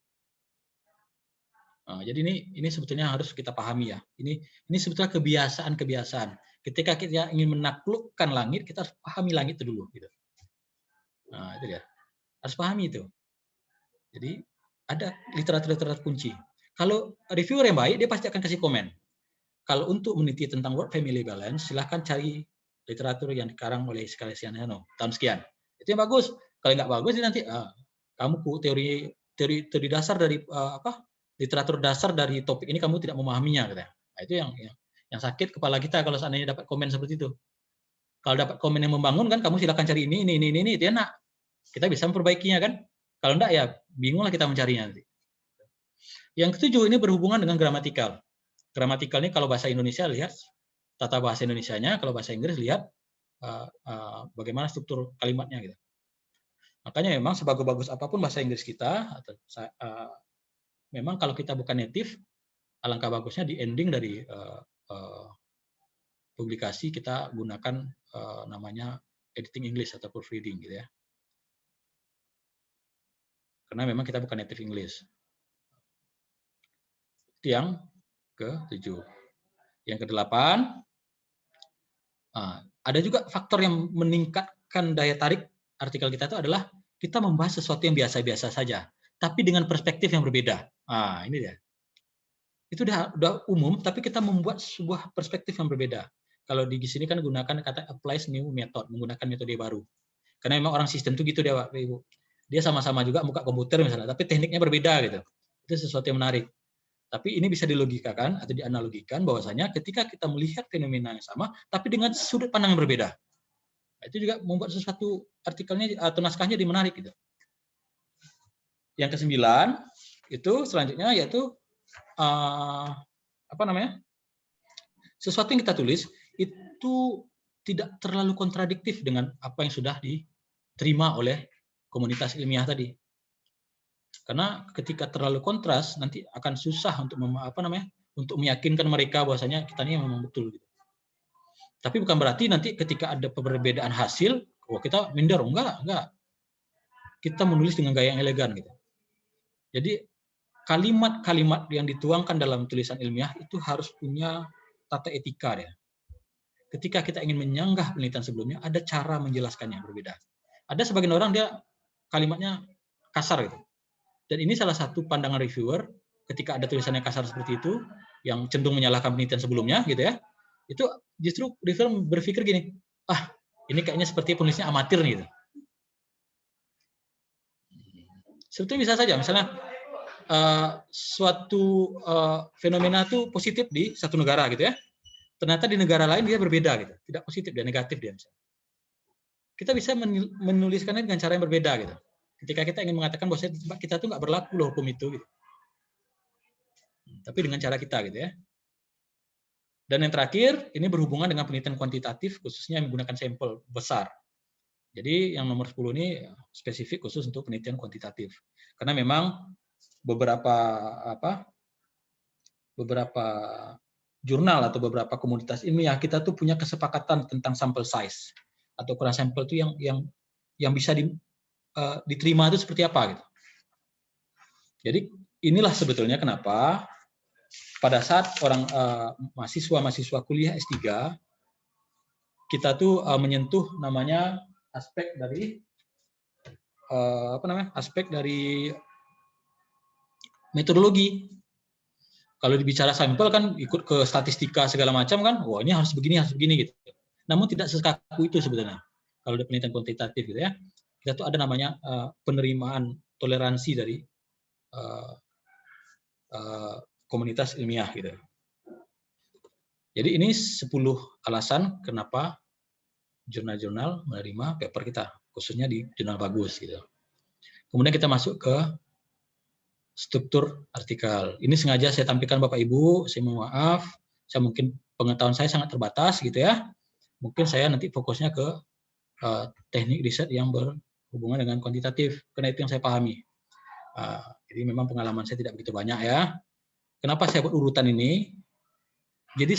Nah, jadi ini sebetulnya harus kita pahami ya. Ini sebetulnya kebiasaan-kebiasaan. Ketika kita ingin menaklukkan langit, kita harus pahami langit itu dulu. Gitu. Nah, itu dia. Harus pahami itu. Jadi ada literatur kunci. Kalau reviewer yang baik, dia pasti akan kasih komen. Kalau untuk meneliti tentang word family balance, silahkan cari literatur yang dikarang oleh Scalesiano tahun sekian. Itu yang bagus. Kalau nggak bagus, nanti kamu teori dasar dari literatur dasar dari topik ini kamu tidak memahaminya. Gitu. Nah, itu yang sakit kepala kita kalau seandainya dapat komen seperti itu. Kalau dapat komen yang membangun kan, kamu silahkan cari ini, itu enak. Kita bisa memperbaikinya kan. Kalau enggak ya bingunglah kita mencarinya nanti. Yang ketujuh ini berhubungan dengan gramatikal. Gramatikal ini kalau bahasa Indonesia lihat tata bahasa Indonesianya, kalau bahasa Inggris lihat bagaimana struktur kalimatnya gitu. Makanya memang sebagus-bagus apapun bahasa Inggris kita, memang kalau kita bukan native, alangkah bagusnya di ending dari publikasi kita gunakan namanya editing English atau proofreading gitu ya. Karena memang kita bukan native English. Itu yang ke-7. Yang ke-8, ada juga faktor yang meningkatkan daya tarik artikel kita itu adalah kita membahas sesuatu yang biasa-biasa saja, tapi dengan perspektif yang berbeda. Ini dia. Itu udah umum, tapi kita membuat sebuah perspektif yang berbeda. Kalau di sini kan gunakan kata applies new method, menggunakan metode baru. Karena memang orang sistem itu gitu dia, Pak Ibu. Dia sama-sama juga buka komputer misalnya, tapi tekniknya berbeda gitu. Itu sesuatu yang menarik. Tapi ini bisa dilogikakan atau dianalogikan bahwasanya ketika kita melihat fenomena yang sama, tapi dengan sudut pandang yang berbeda. Itu juga membuat sesuatu artikelnya atau naskahnya jadi menarik gitu. Yang ke-9 itu selanjutnya yaitu sesuatu yang kita tulis itu tidak terlalu kontradiktif dengan apa yang sudah diterima oleh komunitas ilmiah tadi. Karena ketika terlalu kontras nanti akan susah untuk untuk meyakinkan mereka bahwasanya kita ini memang betul gitu. Tapi bukan berarti nanti ketika ada perbedaan hasil, kita minder, enggak. Kita menulis dengan gaya yang elegan gitu. Jadi kalimat-kalimat yang dituangkan dalam tulisan ilmiah itu harus punya tata etika ya. Ketika kita ingin menyanggah penelitian sebelumnya, ada cara menjelaskannya yang berbeda. Ada sebagian orang dia kalimatnya kasar gitu. Dan ini salah satu pandangan reviewer ketika ada tulisannya kasar seperti itu, yang cenderung menyalahkan penelitian sebelumnya gitu ya. Itu justru reviewer berpikir gini, ini kayaknya seperti penulisnya amatir nih gitu. Sebetulnya bisa saja, misalnya suatu fenomena itu positif di satu negara gitu ya. Ternyata di negara lain dia berbeda gitu, tidak positif dan negatif dia misalnya. Kita bisa menuliskannya dengan cara yang berbeda gitu. Ketika kita ingin mengatakan bahwa kita tuh nggak berlaku loh hukum itu gitu. Tapi dengan cara kita gitu ya. Dan yang terakhir, ini berhubungan dengan penelitian kuantitatif, khususnya yang menggunakan sampel besar. Jadi yang nomor 10 ini spesifik khusus untuk penelitian kuantitatif. Karena memang beberapa jurnal atau beberapa komunitas ilmiah kita tuh punya kesepakatan tentang sample size atau ukuran sampel itu yang bisa diterima itu seperti apa gitu. Jadi inilah sebetulnya kenapa pada saat orang mahasiswa kuliah S3 kita tuh menyentuh namanya aspek dari aspek dari metodologi. Kalau dibicara sampel kan ikut ke statistika segala macam kan, wah ini harus begini gitu. Namun tidak sekaku itu sebetulnya. Kalau di penelitian kuantitatif gitu ya, kita tuh ada namanya penerimaan toleransi dari komunitas ilmiah gitu. Jadi ini 10 alasan kenapa jurnal-jurnal menerima paper kita, khususnya di jurnal bagus gitu. Kemudian kita masuk ke struktur artikel. Ini sengaja saya tampilkan Bapak Ibu, saya mohon maaf, saya mungkin pengetahuan saya sangat terbatas gitu ya. Mungkin saya nanti fokusnya ke teknik riset yang berhubungan dengan kuantitatif, karena itu yang saya pahami. Jadi memang pengalaman saya tidak begitu banyak ya. Kenapa saya buat urutan ini? Jadi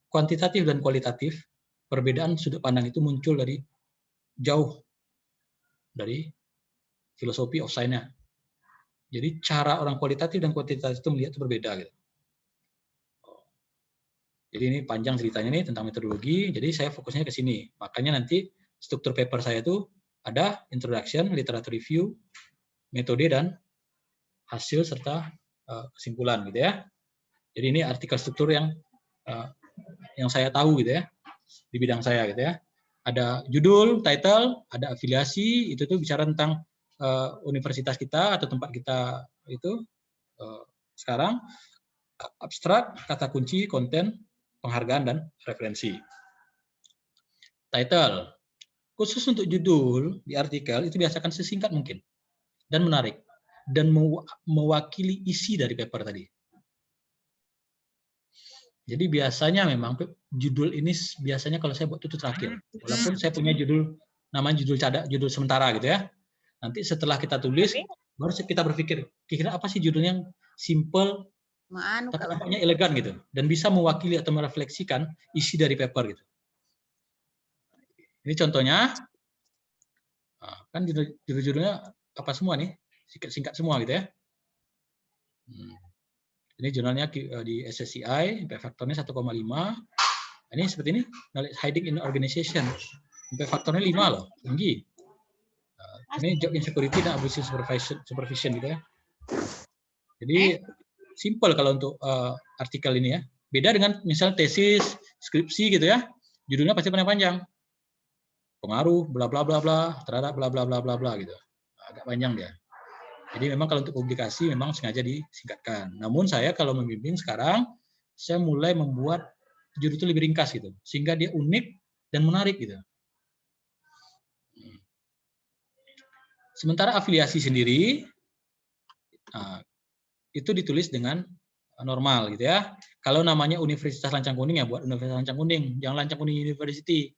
kuantitatif dan kualitatif, perbedaan sudut pandang itu muncul dari jauh dari filosofi of science-nya. Jadi cara orang kualitatif dan kuantitatif itu melihat itu berbeda gitu. Jadi ini panjang ceritanya nih tentang metodologi. Jadi saya fokusnya ke sini. Makanya nanti struktur paper saya itu ada introduction, literature review, metode dan hasil serta kesimpulan gitu ya. Jadi ini artikel struktur yang saya tahu gitu ya di bidang saya gitu ya. Ada judul, title, ada afiliasi, itu tuh bicara tentang universitas kita atau tempat kita itu sekarang, abstrak, kata kunci, konten, penghargaan, dan referensi. Title. Khusus untuk judul di artikel itu biasakan sesingkat mungkin dan menarik dan mewakili isi dari paper tadi. Jadi biasanya memang judul ini biasanya kalau saya buat itu terakhir. Walaupun saya punya judul namanya judul sementara gitu ya. Nanti setelah kita tulis baru kita berpikir kira-kira apa sih judulnya yang simple tapi nampaknya elegan gitu dan bisa mewakili atau merefleksikan isi dari paper gitu. Ini contohnya, kan judul-judulnya apa semua nih, singkat semua gitu ya. Ini jurnalnya di SSCI, impact faktornya 1,5. Ini seperti ini, knowledge hiding in organization. Impact faktornya 5 loh, tinggi. Ini job insecurity dan abusive supervision gitu ya. Jadi simple kalau untuk artikel ini ya. Beda dengan misalnya tesis, skripsi gitu ya. Judulnya pasti panjang. Pengaruh bla bla bla bla terhadap bla bla bla bla bla gitu. Agak panjang dia. Jadi memang kalau untuk publikasi memang sengaja disingkatkan. Namun saya kalau membimbing sekarang saya mulai membuat judul itu lebih ringkas gitu, sehingga dia unik dan menarik gitu. Sementara afiliasi sendiri itu ditulis dengan normal gitu ya. Kalau namanya Universitas Lancang Kuning ya buat Universitas Lancang Kuning, jangan Lancang Kuning University.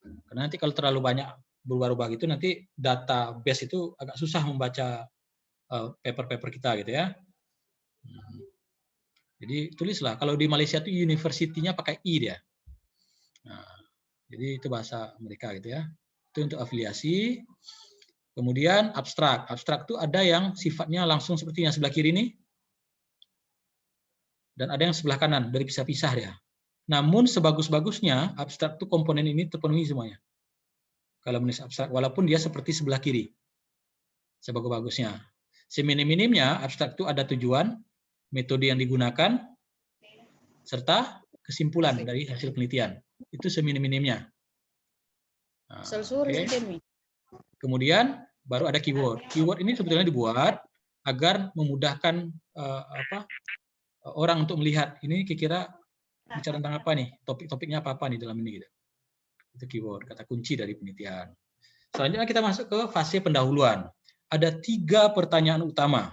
Karena nanti kalau terlalu banyak berubah-ubah gitu nanti database itu agak susah membaca paper-paper kita gitu ya. Jadi tulislah kalau di Malaysia itu university-nya pakai I dia. Jadi itu bahasa mereka gitu ya. Itu untuk afiliasi. Kemudian abstrak. Abstrak itu ada yang sifatnya langsung seperti yang sebelah kiri ini. Dan ada yang sebelah kanan, dari pisah-pisah dia. Namun sebagus-bagusnya abstrak itu komponen ini terpenuhi semuanya. Kalau menulis abstrak, walaupun dia seperti sebelah kiri. Sebagus-bagusnya. Seminim-minimnya abstrak itu ada tujuan, metode yang digunakan, serta kesimpulan dari hasil penelitian. Itu seminim-minimnya. Kemudian baru ada keyword. Keyword ini sebetulnya dibuat agar memudahkan orang untuk melihat ini kira-kira bicara tentang apa nih, topik-topiknya apa nih dalam ini gitu. Itu keyword, kata kunci dari penelitian. Selanjutnya kita masuk ke fase pendahuluan. Ada 3 pertanyaan utama.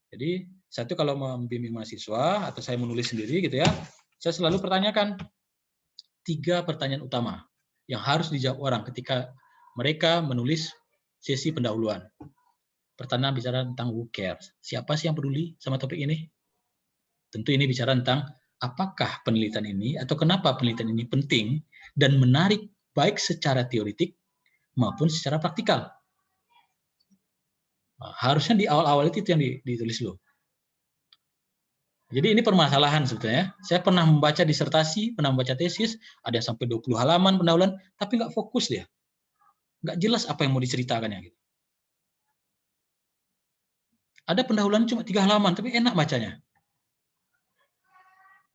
Jadi satu kalau membimbing mahasiswa atau saya menulis sendiri gitu ya, saya selalu pertanyakan 3 pertanyaan utama yang harus dijawab orang ketika mereka menulis sesi pendahuluan. Pertama bicara tentang who cares. Siapa sih yang peduli sama topik ini? Tentu ini bicara tentang apakah penelitian ini atau kenapa penelitian ini penting dan menarik baik secara teoritik maupun secara praktikal. Nah, harusnya di awal-awal itu yang ditulis loh. Jadi ini permasalahan sebetulnya. Saya pernah membaca disertasi, pernah membaca tesis, ada yang sampai 20 halaman pendahuluan, tapi nggak fokus dia. Nggak jelas apa yang mau diceritakannya. Gitu. Ada pendahuluan cuma 3 halaman, tapi enak bacanya.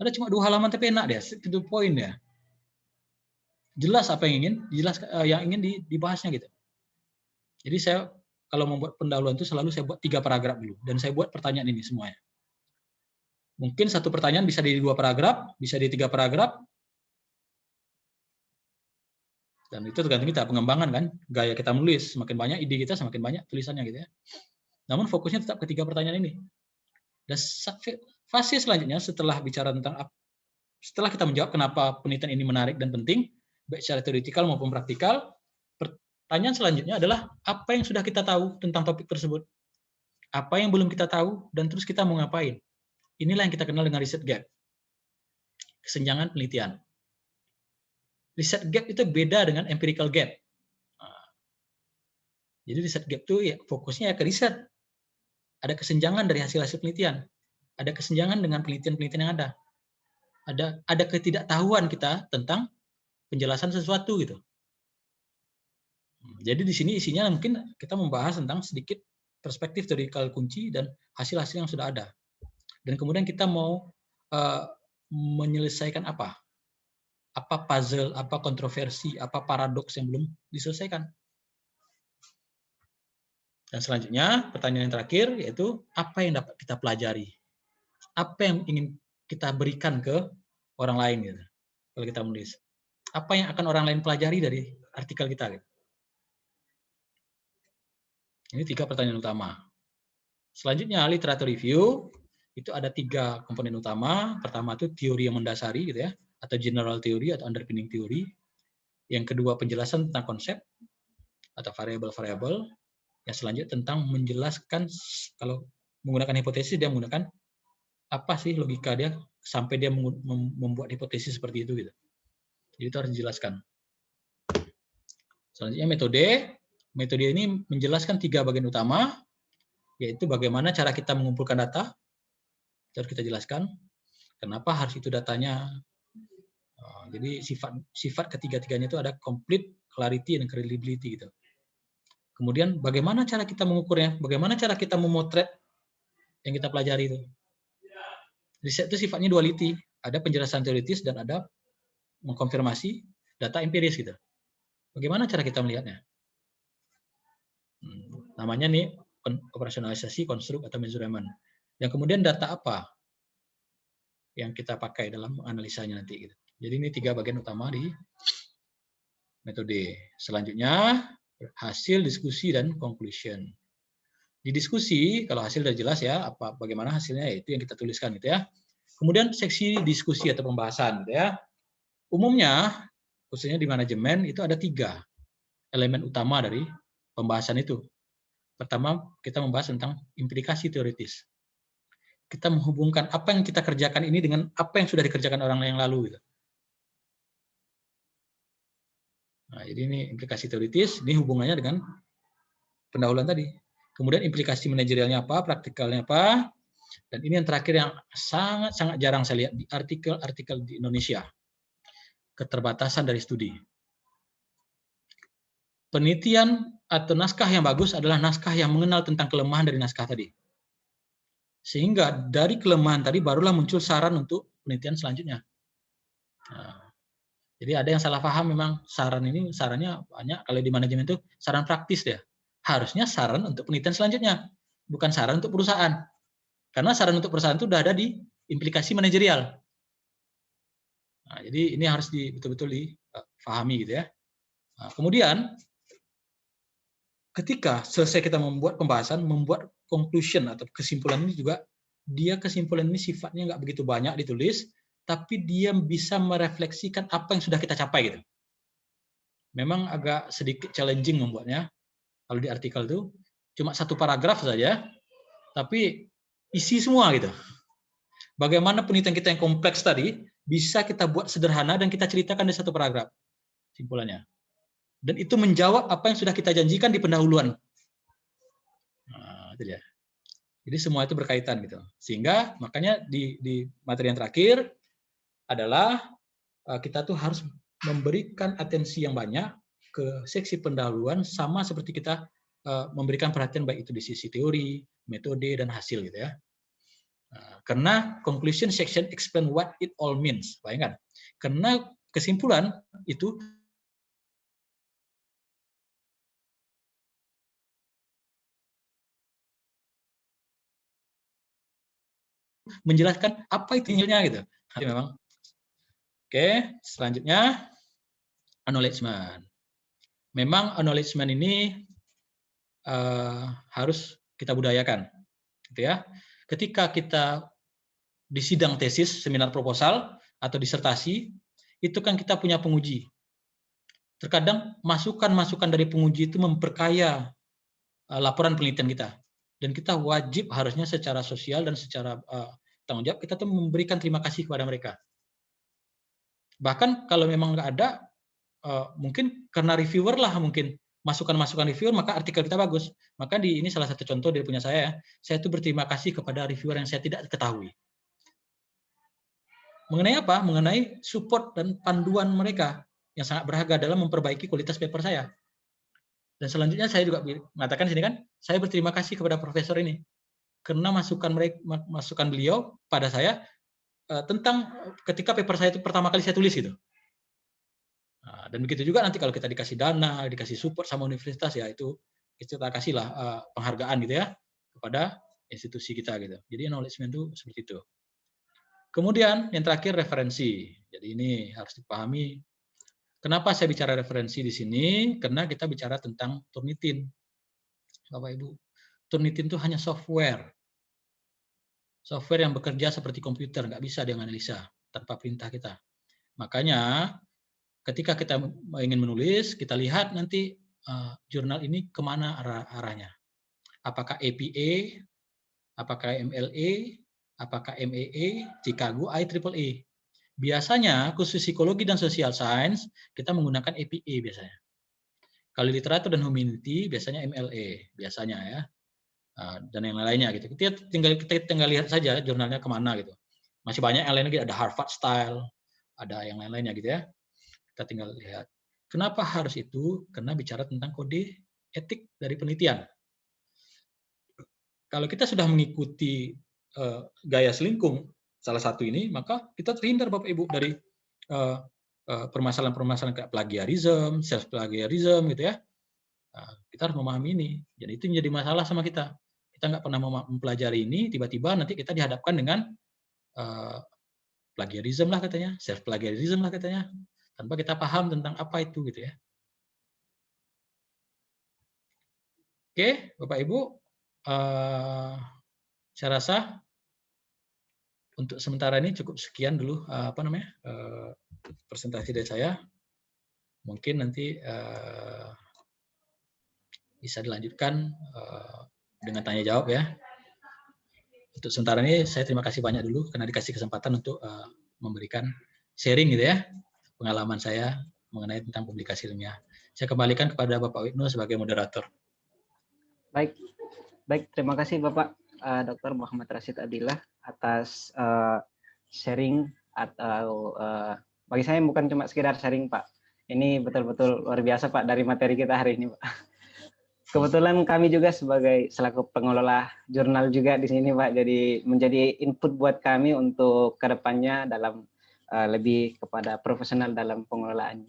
Ada cuma 2 halaman, tapi enak dia. Itu poin ya. Jelas apa yang ingin dibahasnya gitu. Jadi saya kalau membuat pendahuluan itu selalu saya buat 3 paragraf dulu. Dan saya buat pertanyaan ini semuanya. Mungkin satu pertanyaan bisa di 2 paragraf, bisa di 3 paragraf. Dan itu tergantung kita, pengembangan kan. Gaya kita menulis, semakin banyak ide kita, semakin banyak tulisannya gitu ya. Namun fokusnya tetap ke 3 pertanyaan ini. Dan fase selanjutnya setelah bicara tentang, setelah kita menjawab kenapa penelitian ini menarik dan penting, baik secara teoretikal maupun praktikal, pertanyaan selanjutnya adalah apa yang sudah kita tahu tentang topik tersebut. Apa yang belum kita tahu, dan terus kita mau ngapain. Inilah yang kita kenal dengan research gap. Kesenjangan penelitian. Research gap itu beda dengan empirical gap. Jadi research gap itu ya, fokusnya ya ke riset. Ada kesenjangan dari hasil-hasil penelitian. Ada kesenjangan dengan penelitian-penelitian yang ada. Ada ketidaktahuan kita tentang penjelasan sesuatu gitu. Jadi di sini isinya mungkin kita membahas tentang sedikit perspektif teorikal kunci dan hasil-hasil yang sudah ada. Dan kemudian kita mau menyelesaikan apa? Apa puzzle, apa kontroversi, apa paradoks yang belum diselesaikan. Dan selanjutnya, pertanyaan yang terakhir yaitu apa yang dapat kita pelajari? Apa yang ingin kita berikan ke orang lain gitu. Kalau kita menulis. Apa yang akan orang lain pelajari dari artikel kita gitu. Ini 3 pertanyaan utama. Selanjutnya, literatur review. Itu ada 3 komponen utama. Pertama itu teori yang mendasari gitu ya, atau general theory atau underpinning theory. Yang kedua penjelasan tentang konsep atau variabel-variabel. Yang selanjutnya tentang menjelaskan kalau menggunakan hipotesis dia menggunakan apa sih logika dia sampai dia membuat hipotesis seperti itu gitu. Jadi itu harus dijelaskan. Selanjutnya metode. Metode ini menjelaskan 3 bagian utama, yaitu bagaimana cara kita mengumpulkan data. Harus kita jelaskan kenapa harus itu datanya. Jadi sifat ketiga-tiganya itu ada complete, clarity, dan credibility gitu. Kemudian bagaimana cara kita mengukurnya, bagaimana cara kita memotret yang kita pelajari itu. Riset itu sifatnya duality, ada penjelasan teoritis dan ada mengkonfirmasi data empiris gitu. Bagaimana cara kita melihatnya? Namanya nih operasionalisasi, konstruk, atau measurement. Yang kemudian data apa yang kita pakai dalam analisanya nanti gitu. Jadi ini 3 bagian utama di metode. Selanjutnya hasil, diskusi, dan conclusion. Di diskusi kalau hasil sudah jelas ya, bagaimana hasilnya itu yang kita tuliskan gitu ya. Kemudian seksi diskusi atau pembahasan gitu ya. Umumnya khususnya di manajemen itu ada 3 elemen utama dari pembahasan itu. Pertama, kita membahas tentang implikasi teoritis. Kita menghubungkan apa yang kita kerjakan ini dengan apa yang sudah dikerjakan orang yang lalu gitu. Nah, jadi ini implikasi teoritis, ini hubungannya dengan pendahuluan tadi. Kemudian implikasi manajerialnya apa, praktikalnya apa, dan ini yang terakhir yang sangat-sangat jarang saya lihat di artikel-artikel di Indonesia. Keterbatasan dari studi. Penelitian atau naskah yang bagus adalah naskah yang mengenal tentang kelemahan dari naskah tadi. Sehingga dari kelemahan tadi barulah muncul saran untuk penelitian selanjutnya. Nah, jadi ada yang salah paham memang sarannya banyak. Kalau di manajemen itu saran praktis dia. Harusnya saran untuk penelitian selanjutnya, bukan saran untuk perusahaan. Karena saran untuk perusahaan itu sudah ada di implikasi manajerial. Nah, jadi ini harus betul-betul dipahami gitu ya. Nah, kemudian ketika selesai kita membuat pembahasan, membuat conclusion atau kesimpulan ini juga, kesimpulan ini sifatnya nggak begitu banyak ditulis, tapi dia bisa merefleksikan apa yang sudah kita capai gitu. memang agak sedikit challenging membuatnya. Kalau di artikel itu cuma satu paragraf saja, tapi isi semua gitu. Bagaimana penelitian kita yang kompleks tadi bisa kita buat sederhana dan kita ceritakan di satu paragraf simpulannya. Dan itu menjawab apa yang sudah kita janjikan di pendahuluan. Nah, itu dia. Jadi semua itu berkaitan gitu. Sehingga makanya di materi yang terakhir adalah kita tuh harus memberikan atensi yang banyak ke seksi pendahuluan sama seperti kita memberikan perhatian baik itu di sisi teori, metode dan hasil gitu ya. Karena conclusion section explain what it all means. Bayangkan. Karena kesimpulan itu menjelaskan apa itu nilainya gitu. Jadi memang. Oke, selanjutnya acknowledgement. Memang acknowledgement ini harus kita budayakan, gitu ya. Ketika kita di sidang tesis, seminar proposal atau disertasi, itu kan kita punya penguji. Terkadang masukan-masukan dari penguji itu memperkaya laporan penelitian kita. Dan kita wajib harusnya secara sosial dan secara tanggung jawab kita tuh memberikan terima kasih kepada mereka. Bahkan kalau memang nggak ada, mungkin karena reviewer lah mungkin masukan-masukan reviewer, maka artikel kita bagus. Maka ini salah satu contoh dari punya saya itu berterima kasih kepada reviewer yang saya tidak ketahui. Mengenai apa? Mengenai support dan panduan mereka yang sangat berharga dalam memperbaiki kualitas paper saya. Dan selanjutnya saya juga mengatakan di sini kan, saya berterima kasih kepada profesor ini karena masukan beliau pada saya tentang ketika paper saya itu pertama kali saya tulis gitu. Nah, dan begitu juga nanti kalau kita dikasih dana, dikasih support sama universitas ya itu kita kasihlah penghargaan gitu ya kepada institusi kita gitu. Jadi acknowledgement itu seperti itu. Kemudian yang terakhir referensi. Jadi ini harus dipahami. Kenapa saya bicara referensi di sini? Karena kita bicara tentang Turnitin. Bapak Ibu, Turnitin itu hanya software. Software yang bekerja seperti komputer, nggak bisa dia menganalisa tanpa perintah kita. Makanya ketika kita ingin menulis, kita lihat nanti jurnal ini kemana arahnya. Apakah APA, apakah MLA, apakah MAA, Chicago, IEEE. Biasanya khusus psikologi dan social science kita menggunakan APA biasanya. Kalau literatur dan humanity biasanya MLA biasanya ya. Dan yang lainnya gitu. Kita tinggal lihat saja jurnalnya kemana gitu. Masih banyak yang lain lagi, ada Harvard Style, ada yang lain-lainnya gitu ya. Kita tinggal lihat. Kenapa harus itu? Karena bicara tentang kode etik dari penelitian. Kalau kita sudah mengikuti gaya selingkung salah satu ini, maka kita terhindar Bapak Ibu dari permasalahan-permasalahan kayak plagiarism, self plagiarism gitu ya. Kita harus memahami ini. Jadi itu menjadi masalah sama kita. Kita nggak pernah mempelajari ini, tiba-tiba nanti kita dihadapkan dengan plagiarism lah katanya, self plagiarism lah katanya, tanpa kita paham tentang apa itu gitu ya. Oke, Bapak Ibu, saya rasa untuk sementara ini cukup sekian dulu presentasi dari saya. Mungkin nanti bisa dilanjutkan dengan tanya jawab ya. Untuk sementara ini saya terima kasih banyak dulu karena dikasih kesempatan untuk memberikan sharing gitu ya pengalaman saya mengenai tentang publikasi ilmiah. Saya kembalikan kepada Bapak Wigno sebagai moderator. Baik, terima kasih Bapak Dr. Muhammad Rashid Abdillah atas sharing atau bagi saya bukan cuma sekedar sharing Pak. Ini betul-betul luar biasa Pak dari materi kita hari ini Pak. Kebetulan kami juga sebagai selaku pengelola jurnal juga di sini Pak, jadi menjadi input buat kami untuk kedepannya dalam lebih kepada profesional dalam pengelolaan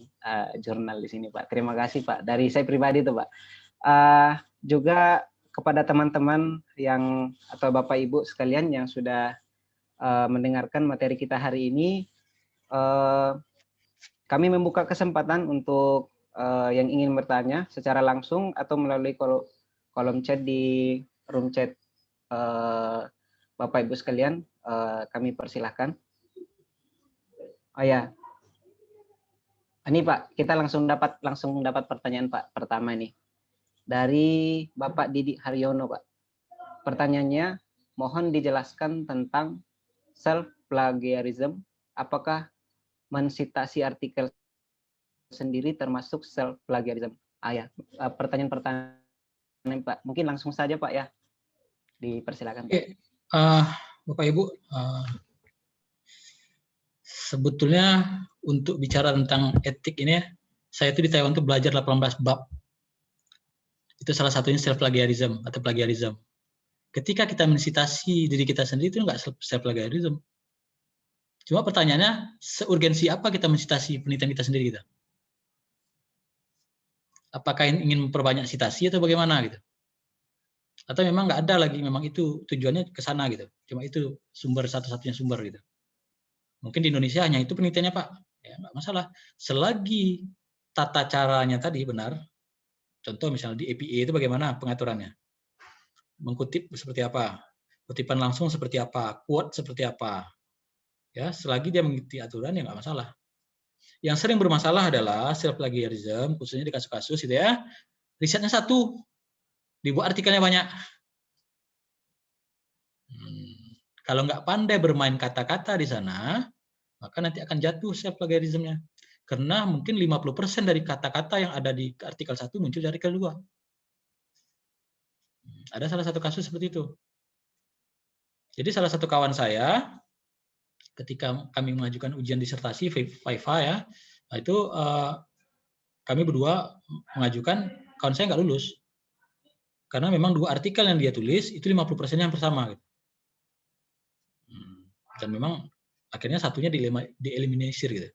jurnal di sini Pak. Terima kasih Pak. Dari saya pribadi tuh Pak. Juga kepada teman-teman yang atau Bapak Ibu sekalian yang sudah mendengarkan materi kita hari ini, kami membuka kesempatan untuk yang ingin bertanya secara langsung atau melalui kolom chat di room chat Bapak Ibu sekalian, kami persilahkan. Oh ya, Ini Pak, kita langsung dapat pertanyaan Pak pertama nih. Dari Bapak Didik Haryono Pak. Pertanyaannya, mohon dijelaskan tentang self plagiarism. Apakah mensitasi artikel sendiri termasuk self plagiarism? Ya, pertanyaan Pak. Mungkin langsung saja Pak ya. Dipersilakan. Oke, Bapak Ibu, sebetulnya untuk bicara tentang etik ini, saya itu di Taiwan itu belajar 18 bab. Itu salah satunya self plagiarism atau plagiarism. Ketika kita mensitasi diri kita sendiri itu enggak self plagiarism. Cuma pertanyaannya, seurgensi apa kita mensitasi penelitian kita sendiri gitu? Apakah ingin memperbanyak sitasi atau bagaimana gitu? Atau memang nggak ada lagi, memang itu tujuannya ke sana gitu. Cuma itu sumber satu-satunya sumber gitu. Mungkin di Indonesia hanya itu penelitiannya Pak. Ya nggak masalah. Selagi tata caranya tadi benar, contoh misalnya di APA itu bagaimana pengaturannya? Mengkutip seperti apa? Kutipan langsung seperti apa? Quote seperti apa? Ya, selagi dia mengikuti aturan ya nggak masalah. Yang sering bermasalah adalah self plagiarism, khususnya di kasus-kasus gitu ya. Risetnya satu, dibuat artikelnya banyak. Kalau nggak pandai bermain kata-kata di sana, maka nanti akan jatuh self plagiarismnya. Karena mungkin 50% dari kata-kata yang ada di artikel 1 muncul dari artikel 2. Ada salah satu kasus seperti itu. Jadi salah satu kawan saya, ketika kami mengajukan ujian disertasi VIVA ya, itu kami berdua mengajukan, kawan saya nggak lulus. Karena memang 2 artikel yang dia tulis, itu 50% yang bersama. Gitu. Dan memang akhirnya satunya dieliminasi gitu.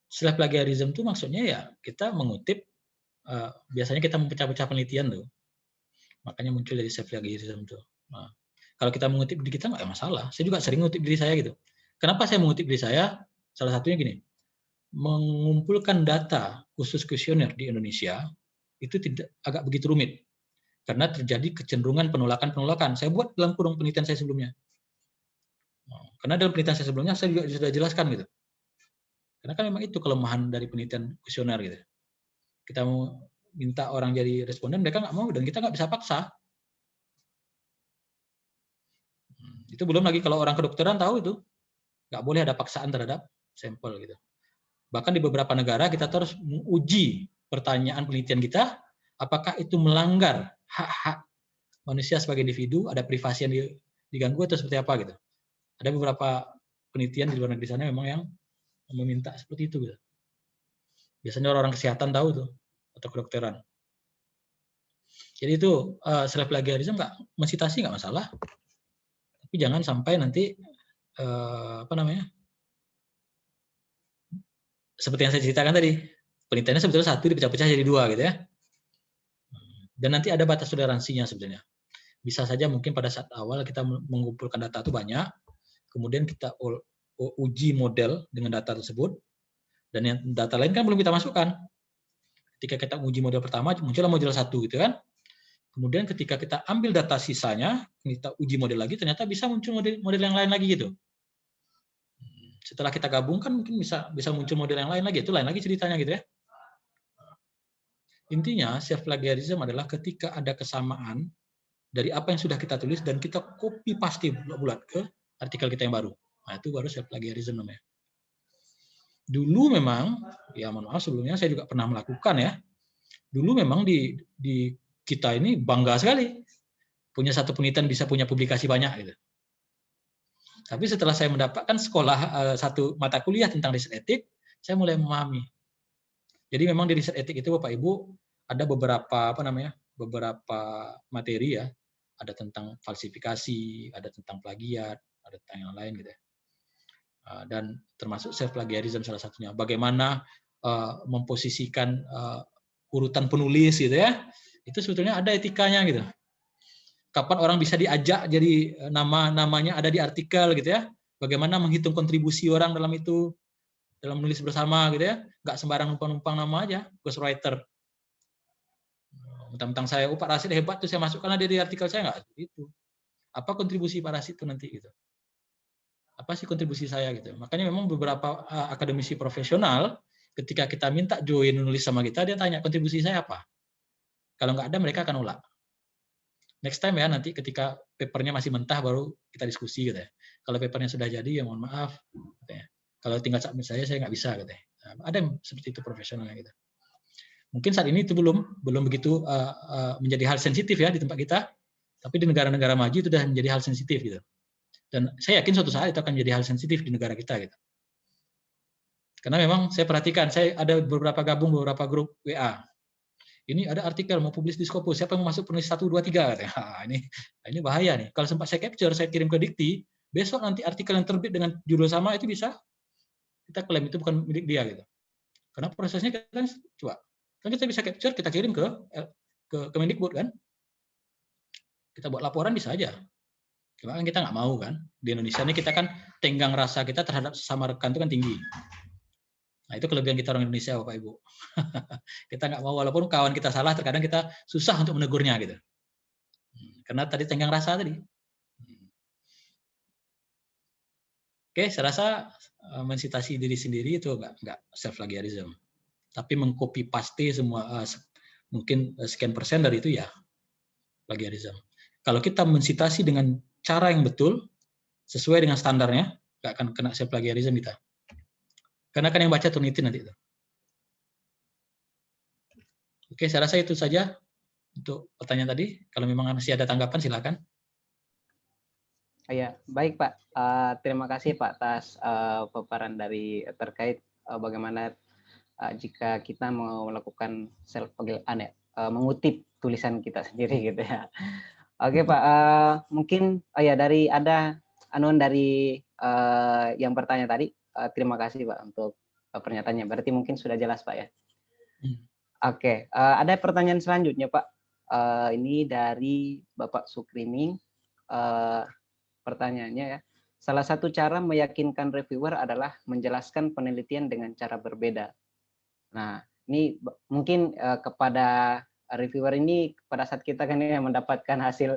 Self plagiarism itu maksudnya ya kita mengutip, biasanya kita mempecah-pecah penelitian tuh. Makanya muncul dari self plagiarism tuh. Nah, kalau kita mengutip diri kita nggak ada masalah. Saya juga sering mengutip diri saya gitu. Kenapa saya mengutip diri saya? Salah satunya gini, mengumpulkan data khusus kuesioner di Indonesia itu tidak agak begitu rumit. Karena terjadi kecenderungan penolakan-penolakan. Saya buat dalam kurung penelitian saya sebelumnya. Karena dalam penelitian saya sebelumnya saya juga sudah jelaskan gitu. Karena kan memang itu kelemahan dari penelitian kuesioner gitu. Kita mau minta orang jadi responden, mereka nggak mau dan kita nggak bisa paksa. Itu belum lagi kalau orang kedokteran tahu itu nggak boleh ada paksaan terhadap sampel gitu. Bahkan di beberapa negara kita terus menguji pertanyaan penelitian kita, apakah itu melanggar hak-hak manusia sebagai individu, ada privasi yang diganggu atau seperti apa gitu. Ada beberapa penelitian di luar negeri sana memang yang meminta seperti itu gitu. Biasanya orang kesehatan tahu tuh atau kedokteran. Jadi itu self plagiarism mensitasi nggak masalah, tapi jangan sampai nanti seperti yang saya ceritakan tadi, penelitiannya sebetulnya satu dipecah-pecah jadi 2 gitu ya. Dan nanti ada batas toleransinya sebenarnya. Bisa saja mungkin pada saat awal kita mengumpulkan data itu banyak, kemudian kita uji model dengan data tersebut, dan yang data lain kan belum kita masukkan. Ketika kita uji model pertama, muncullah model 1 gitu kan. Kemudian ketika kita ambil data sisanya, kita uji model lagi, ternyata bisa muncul model yang lain lagi gitu. Setelah kita gabungkan mungkin bisa muncul model yang lain lagi, itu lain lagi ceritanya gitu ya. Intinya self plagiarism adalah ketika ada kesamaan dari apa yang sudah kita tulis dan kita copy paste bulat ke artikel kita yang baru. Nah, itu baru self plagiarism namanya. Dulu memang, ya mohon maaf sebelumnya saya juga pernah melakukan ya. Dulu memang di kita ini bangga sekali punya satu penelitian bisa punya publikasi banyak gitu. Tapi setelah saya mendapatkan satu mata kuliah tentang riset etik, saya mulai memahami. Jadi memang di riset etik itu Bapak Ibu ada beberapa materi ya. Ada tentang falsifikasi, ada tentang plagiat, ada tentang yang lain gitu ya. Dan termasuk self plagiarism salah satunya. Bagaimana memposisikan urutan penulis gitu ya. Itu sebetulnya ada etikanya gitu. Kapan orang bisa diajak jadi namanya ada di artikel gitu ya. Bagaimana menghitung kontribusi orang dalam itu, dalam menulis bersama gitu ya. Nggak sembarang numpang-numpang nama aja, ghostwriter. Mentang-mentang saya, Pak Rasid hebat tuh saya masukkan ada di artikel saya, nggak seperti itu. Apa kontribusi Pak Rasid itu nanti gitu. Apa sih kontribusi saya gitu. Makanya memang beberapa akademisi profesional ketika kita minta join nulis sama kita, dia tanya kontribusi saya apa. Kalau nggak ada, mereka akan nolak. Next time ya, nanti ketika papernya masih mentah baru kita diskusi gitu ya. Kalau papernya sudah jadi, ya mohon maaf. Gitu ya. Kalau tinggal submit saya nggak bisa gitu ya. Nah, ada yang seperti itu profesionalnya gitu. Mungkin saat ini itu belum begitu menjadi hal sensitif ya di tempat kita, tapi di negara-negara maju itu sudah menjadi hal sensitif gitu. Dan saya yakin suatu saat itu akan menjadi hal sensitif di negara kita gitu. Karena memang saya perhatikan, saya ada beberapa grup WA. Ini ada artikel mau publish di Scopus, siapa yang mau masuk penulis 1, 2, 3 katanya. Ini bahaya nih. Kalau sempat saya capture, saya kirim ke Dikti, besok nanti artikel yang terbit dengan judul sama itu bisa kita klaim itu bukan milik dia gitu. Karena prosesnya kita kan coba. Kan kita bisa capture, kita kirim ke Kemendikbud kan. Kita buat laporan bisa aja. Cuma kan kita nggak mau kan. Di Indonesia ini kita kan tenggang rasa kita terhadap sesama rekan itu kan tinggi. Nah, itu kelebihan kita orang Indonesia, Bapak Ibu. Kita nggak mau, walaupun kawan kita salah, terkadang kita susah untuk menegurnya gitu. Karena tadi tenggang rasa tadi. Oke, saya rasa mensitasi diri sendiri itu nggak self plagiarism. Tapi mengcopy paste semua mungkin sekian persen dari itu ya plagiarism. Kalau kita mensitasi dengan cara yang betul, sesuai dengan standarnya, nggak akan kena self plagiarism kita. Karena kan yang baca Turnitin nanti itu. Oke, saya rasa itu saja untuk pertanyaan tadi. Kalau memang masih ada tanggapan, silakan. Ya, baik Pak. Terima kasih Pak atas paparan dari terkait bagaimana jika kita mau melakukan self plagiarism, mengutip tulisan kita sendiri gitu ya. Oke Pak, mungkin ya dari yang bertanya tadi, terima kasih Pak untuk pernyataannya. Berarti mungkin sudah jelas Pak ya. Oke, ada pertanyaan selanjutnya Pak. Ini dari Bapak Sukriming. Pertanyaannya ya, salah satu cara meyakinkan reviewer adalah menjelaskan penelitian dengan cara berbeda. Nah, ini mungkin kepada reviewer ini pada saat kita kan ya mendapatkan hasil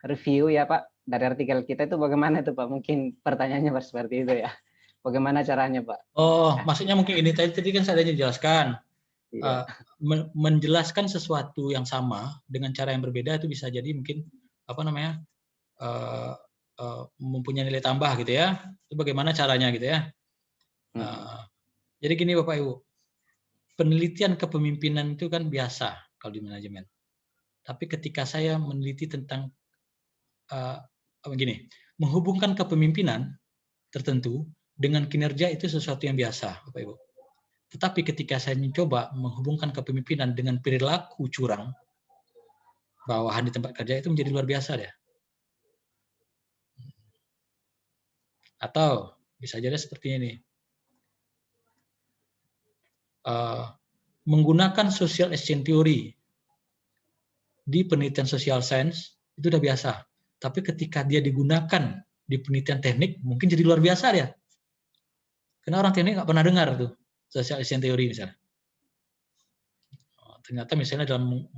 review ya Pak dari artikel kita itu bagaimana itu Pak? Mungkin pertanyaannya seperti itu ya. Bagaimana caranya Pak? Oh, maksudnya mungkin ini tadi kan saya jelaskan. Iya. Menjelaskan sesuatu yang sama dengan cara yang berbeda itu bisa jadi mungkin mempunyai nilai tambah gitu ya. Itu bagaimana caranya gitu ya. Jadi gini Bapak Ibu, penelitian kepemimpinan itu kan biasa kalau di manajemen. Tapi ketika saya meneliti tentang menghubungkan kepemimpinan tertentu dengan kinerja itu sesuatu yang biasa Bapak Ibu. Tetapi ketika saya mencoba menghubungkan kepemimpinan dengan perilaku curang, bawahan di tempat kerja itu menjadi luar biasa deh. Atau bisa jadi seperti ini. Menggunakan social exchange theory di penelitian social science itu udah biasa. Tapi ketika dia digunakan di penelitian teknik, mungkin jadi luar biasa dia. Karena orang teknik nggak pernah dengar tuh social exchange theory misalnya. Ternyata misalnya dalam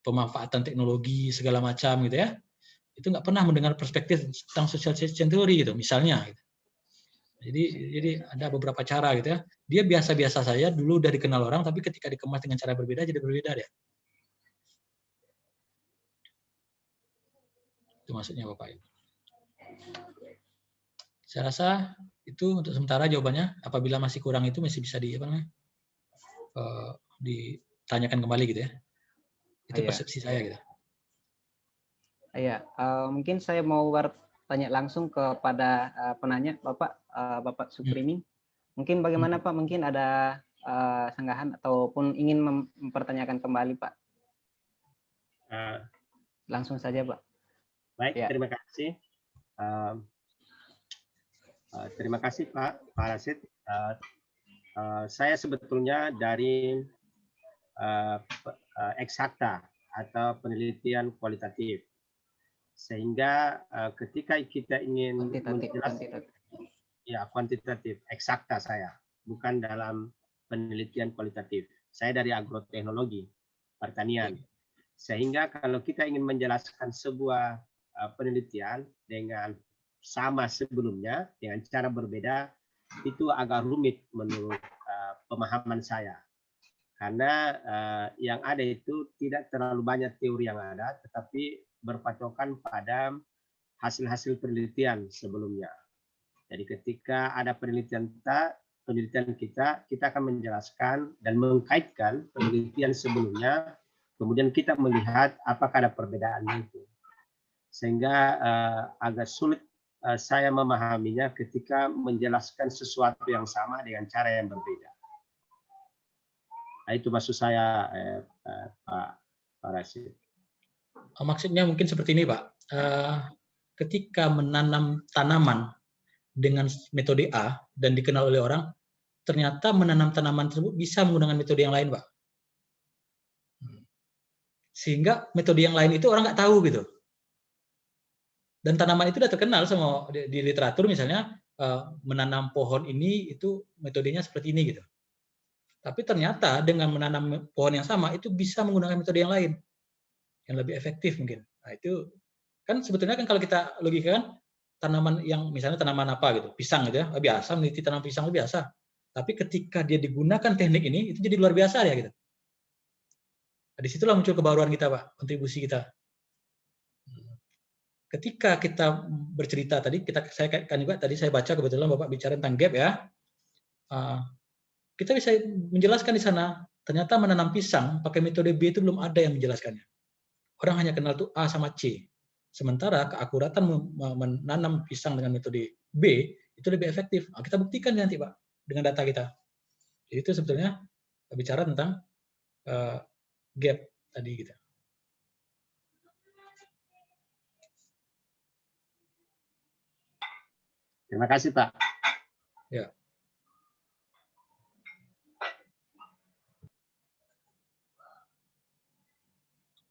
pemanfaatan teknologi segala macam gitu ya, itu nggak pernah mendengar perspektif tentang social exchange theory gitu misalnya. Gitu. Jadi ada beberapa cara gitu ya. Dia biasa-biasa saja dulu udah dikenal orang, tapi ketika dikemas dengan cara berbeda jadi berbeda ya. Itu maksudnya Bapak Ibu. Saya rasa itu untuk sementara jawabannya. Apabila masih kurang itu masih bisa ditanyakan kembali gitu ya. Itu persepsi saya gitu. Iya, mungkin saya mau bertanya langsung kepada penanya Bapak Sukriming. Mungkin bagaimana Pak? Mungkin ada sanggahan ataupun ingin mempertanyakan kembali Pak? Langsung saja Pak. Baik, ya. Terima kasih. Terima kasih Pak Rasid. Saya sebetulnya dari eksakta atau penelitian kualitatif. Sehingga ketika kita ingin kuantitatif, eksakta saya, bukan dalam penelitian kualitatif. Saya dari agroteknologi, pertanian. Sehingga kalau kita ingin menjelaskan sebuah penelitian dengan sama sebelumnya dengan cara berbeda itu agak rumit menurut pemahaman saya. Karena yang ada itu tidak terlalu banyak teori yang ada, tetapi berpatokan pada hasil-hasil penelitian sebelumnya. Jadi ketika ada penelitian kita akan menjelaskan dan mengkaitkan penelitian sebelumnya, kemudian kita melihat apakah ada perbedaan itu. Sehingga agak sulit saya memahaminya ketika menjelaskan sesuatu yang sama dengan cara yang berbeda. Nah, itu maksud saya, Pak Rashid. Maksudnya mungkin seperti ini, Pak. Ketika menanam tanaman dengan metode A dan dikenal oleh orang, ternyata menanam tanaman tersebut bisa menggunakan metode yang lain, Pak. Sehingga metode yang lain itu orang nggak tahu gitu. Dan tanaman itu sudah terkenal sama di literatur, misalnya menanam pohon ini itu metodenya seperti ini gitu. Tapi ternyata dengan menanam pohon yang sama itu bisa menggunakan metode yang lain yang lebih efektif mungkin. Nah, itu kan sebetulnya kan kalau kita logikakan tanaman yang misalnya tanaman apa gitu, pisang gitu ya, biasa meneliti tanam pisang itu biasa. Tapi ketika dia digunakan teknik ini itu jadi luar biasa ya gitu. Nah, disitulah muncul kebaruan kita, Pak, kontribusi kita. Ketika kita bercerita tadi, saya kan juga tadi saya baca kebetulan Bapak bicara tentang gap ya. Kita bisa menjelaskan di sana, ternyata menanam pisang pakai metode B itu belum ada yang menjelaskannya. Orang hanya kenal tuh A sama C. Sementara keakuratan menanam pisang dengan metode B itu lebih efektif. Nah, kita buktikan nanti, Pak, dengan data kita. Jadi itu sebetulnya bicara tentang gap tadi gitu. Terima kasih, Pak. Ya.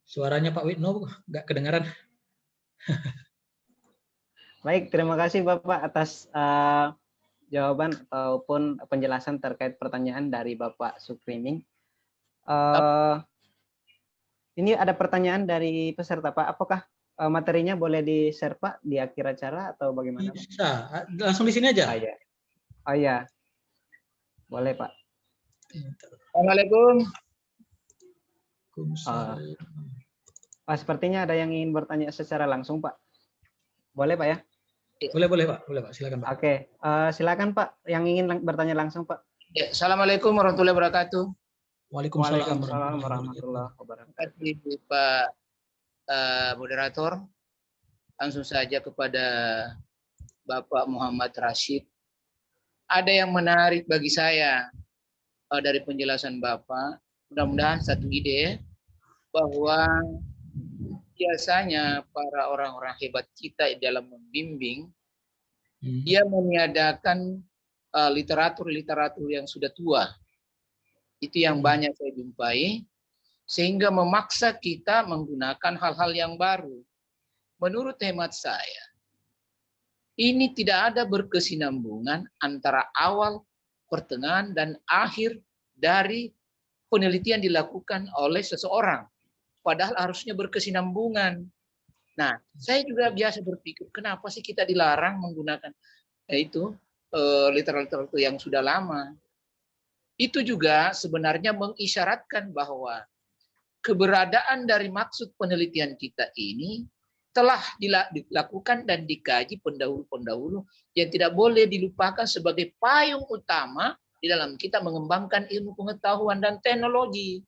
Suaranya Pak Witno nggak kedengaran. Baik, terima kasih Bapak atas jawaban ataupun penjelasan terkait pertanyaan dari Bapak Sukriming. Ini ada pertanyaan dari peserta, Pak. Apakah materinya boleh di-share, Pak, di akhir acara atau bagaimana, Pak? Bisa, langsung di sini aja. Oh iya. Boleh, Pak. Assalamualaikum. Pak, sepertinya ada yang ingin bertanya secara langsung, Pak. Boleh, Pak ya? Boleh, Pak. Boleh, Pak. Silakan, Pak. Oke, silakan, Pak, yang ingin bertanya langsung, Pak. Ya, Assalamualaikum warahmatullahi wabarakatuh. Waalaikumsalam warahmatullahi wabarakatuh. Terima kasih, Pak moderator. Langsung saja kepada Bapak Muhammad Rashid. Ada yang menarik bagi saya dari penjelasan Bapak. Mudah-mudahan satu ide bahwa biasanya para orang-orang hebat kita dalam membimbing, dia meniadakan literatur-literatur yang sudah tua. Itu yang banyak saya jumpai, sehingga memaksa kita menggunakan hal-hal yang baru. Menurut hemat saya, ini tidak ada berkesinambungan antara awal, pertengahan, dan akhir dari penelitian dilakukan oleh seseorang. Padahal harusnya berkesinambungan. Nah, saya juga biasa berpikir, kenapa sih kita dilarang menggunakan literatur yang sudah lama? Itu juga sebenarnya mengisyaratkan bahwa keberadaan dari maksud penelitian kita ini telah dilakukan dan dikaji pendahulu-pendahulu yang tidak boleh dilupakan sebagai payung utama di dalam kita mengembangkan ilmu pengetahuan dan teknologi.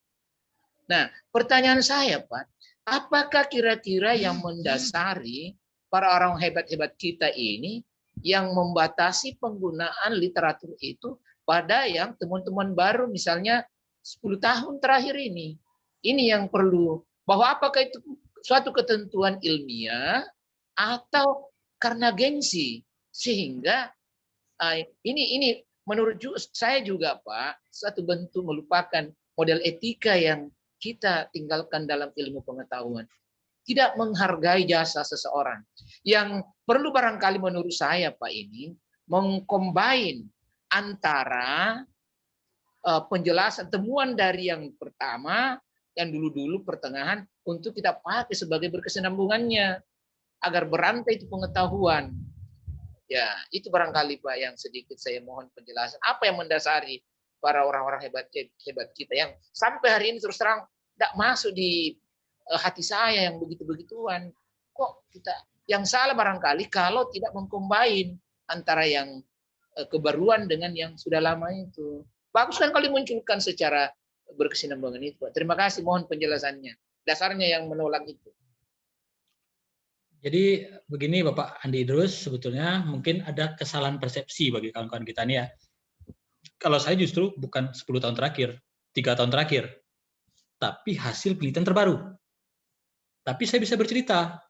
Nah, pertanyaan saya, Pak, apakah kira-kira yang mendasari para orang hebat-hebat kita ini yang membatasi penggunaan literatur itu pada yang teman-teman baru misalnya 10 tahun terakhir ini? Ini yang perlu, bahwa apakah itu suatu ketentuan ilmiah atau karena gengsi, sehingga ini menurut saya juga, Pak, satu bentuk melupakan model etika yang kita tinggalkan dalam ilmu pengetahuan. Tidak menghargai jasa seseorang. Yang perlu barangkali menurut saya, Pak, ini mengcombine antara penjelasan temuan dari yang pertama, yang dulu-dulu pertengahan, untuk kita pakai sebagai berkesinambungannya. agar berantai itu pengetahuan. Ya, itu barangkali Pak yang sedikit saya mohon penjelasan. Apa yang mendasari para orang-orang hebat kita yang sampai hari ini terus terang tidak masuk di hati saya yang begitu-begituan. Kok kita yang salah barangkali kalau tidak mengcombine antara yang kebaruan dengan yang sudah lama itu. Bagus kan kalau dimunculkan secara berkesinambungan itu, Pak. Terima kasih, mohon penjelasannya. Dasarnya yang menolak itu. Jadi begini Bapak Andi Idrus, sebetulnya mungkin ada kesalahan persepsi bagi kawan-kawan kita nih ya. Kalau saya justru bukan 10 tahun terakhir, 3 tahun terakhir, tapi hasil penelitian terbaru. Tapi saya bisa bercerita,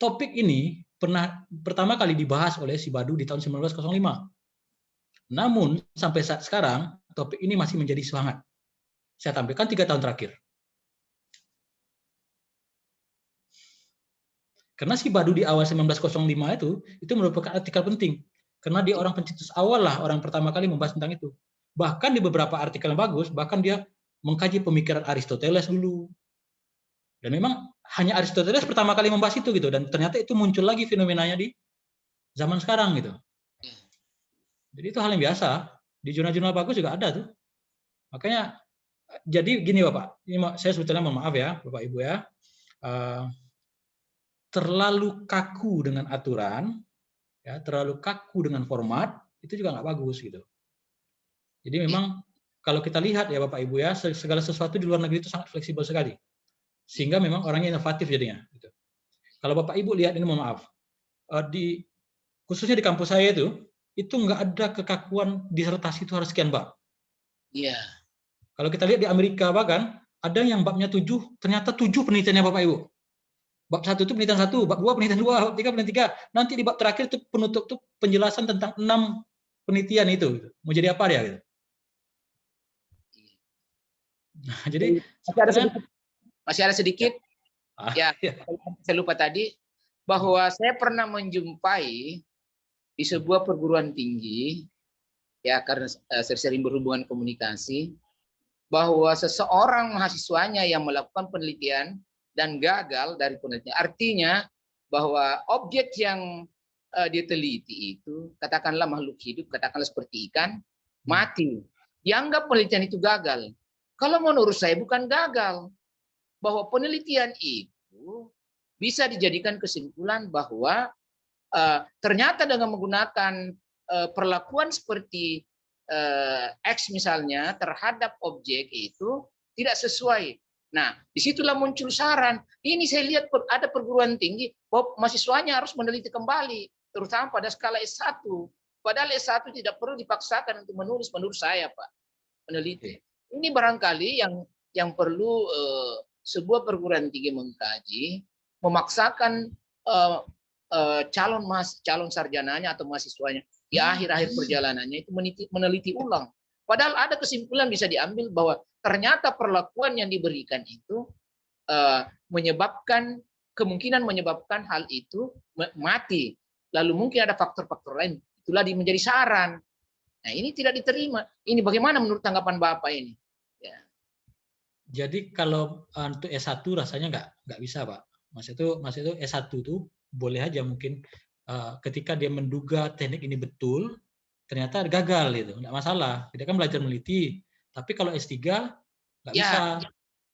topik ini pernah pertama kali dibahas oleh si Badu di tahun 1905. Namun sampai saat sekarang, topik ini masih menjadi semangat. Saya tampilkan 3 tahun terakhir. Karena si Badu di awal 1905 itu merupakan artikel penting. Karena dia orang pencetus awal lah, orang pertama kali membahas tentang itu. Bahkan di beberapa artikel yang bagus, bahkan dia mengkaji pemikiran Aristoteles dulu. Dan memang hanya Aristoteles pertama kali membahas itu gitu. Dan ternyata itu muncul lagi fenomenanya di zaman sekarang gitu. Jadi itu hal yang biasa. Di jurnal-jurnal bagus juga ada tuh. Makanya, jadi gini Bapak, ini saya sebetulnya mohon maaf ya Bapak Ibu ya. Terlalu kaku dengan aturan, ya, terlalu kaku dengan format, itu juga nggak bagus gitu. Jadi memang kalau kita lihat ya Bapak Ibu ya, segala sesuatu di luar negeri itu sangat fleksibel sekali, sehingga memang orangnya inovatif jadinya. Gitu. Kalau Bapak Ibu lihat ini mohon maaf, khususnya di kampus saya itu nggak ada kekakuan disertasi itu harus sekian bab. Iya. Kalau kita lihat di Amerika bahkan ada yang babnya 7, ternyata 7 penelitiannya Bapak Ibu. Bab 1 itu penelitian 1, bab 2 penelitian 2, bab 3 penelitian 3. Nanti di bab terakhir itu penutup tuh penjelasan tentang 6 penelitian itu. Gitu. Mau jadi apa dia? Gitu. Nah, jadi masih ada sedikit. Ya, saya lupa tadi bahwa saya pernah menjumpai di sebuah perguruan tinggi, ya karena sering berhubungan komunikasi, bahwa seseorang mahasiswanya yang melakukan penelitian dan gagal dari penelitian. Artinya bahwa objek yang diteliti itu, katakanlah makhluk hidup, katakanlah seperti ikan, mati. Dianggap penelitian itu gagal. Kalau menurut saya bukan gagal. Bahwa penelitian itu bisa dijadikan kesimpulan bahwa ternyata dengan menggunakan perlakuan seperti X misalnya terhadap objek itu tidak sesuai. Nah, disitulah muncul saran. Ini saya lihat ada perguruan tinggi, bahwa mahasiswanya harus meneliti kembali, terutama pada skala S1. Padahal S1 tidak perlu dipaksakan untuk menulis, menurut saya, Pak, peneliti. Ini barangkali yang perlu sebuah perguruan tinggi mengkaji, memaksakan calon sarjananya atau mahasiswanya di akhir-akhir perjalanannya itu meneliti ulang. Padahal ada kesimpulan bisa diambil bahwa ternyata perlakuan yang diberikan itu kemungkinan menyebabkan hal itu mati. Lalu mungkin ada faktor-faktor lain. Itulah menjadi saran. Nah, ini tidak diterima. Ini bagaimana menurut tanggapan Bapak ini? Ya. Jadi kalau untuk S1 rasanya nggak bisa, Pak. Mas itu S1 itu boleh aja mungkin ketika dia menduga teknik ini betul, ternyata gagal gitu, nggak masalah. Dia kan belajar meneliti. Tapi kalau S3 nggak bisa.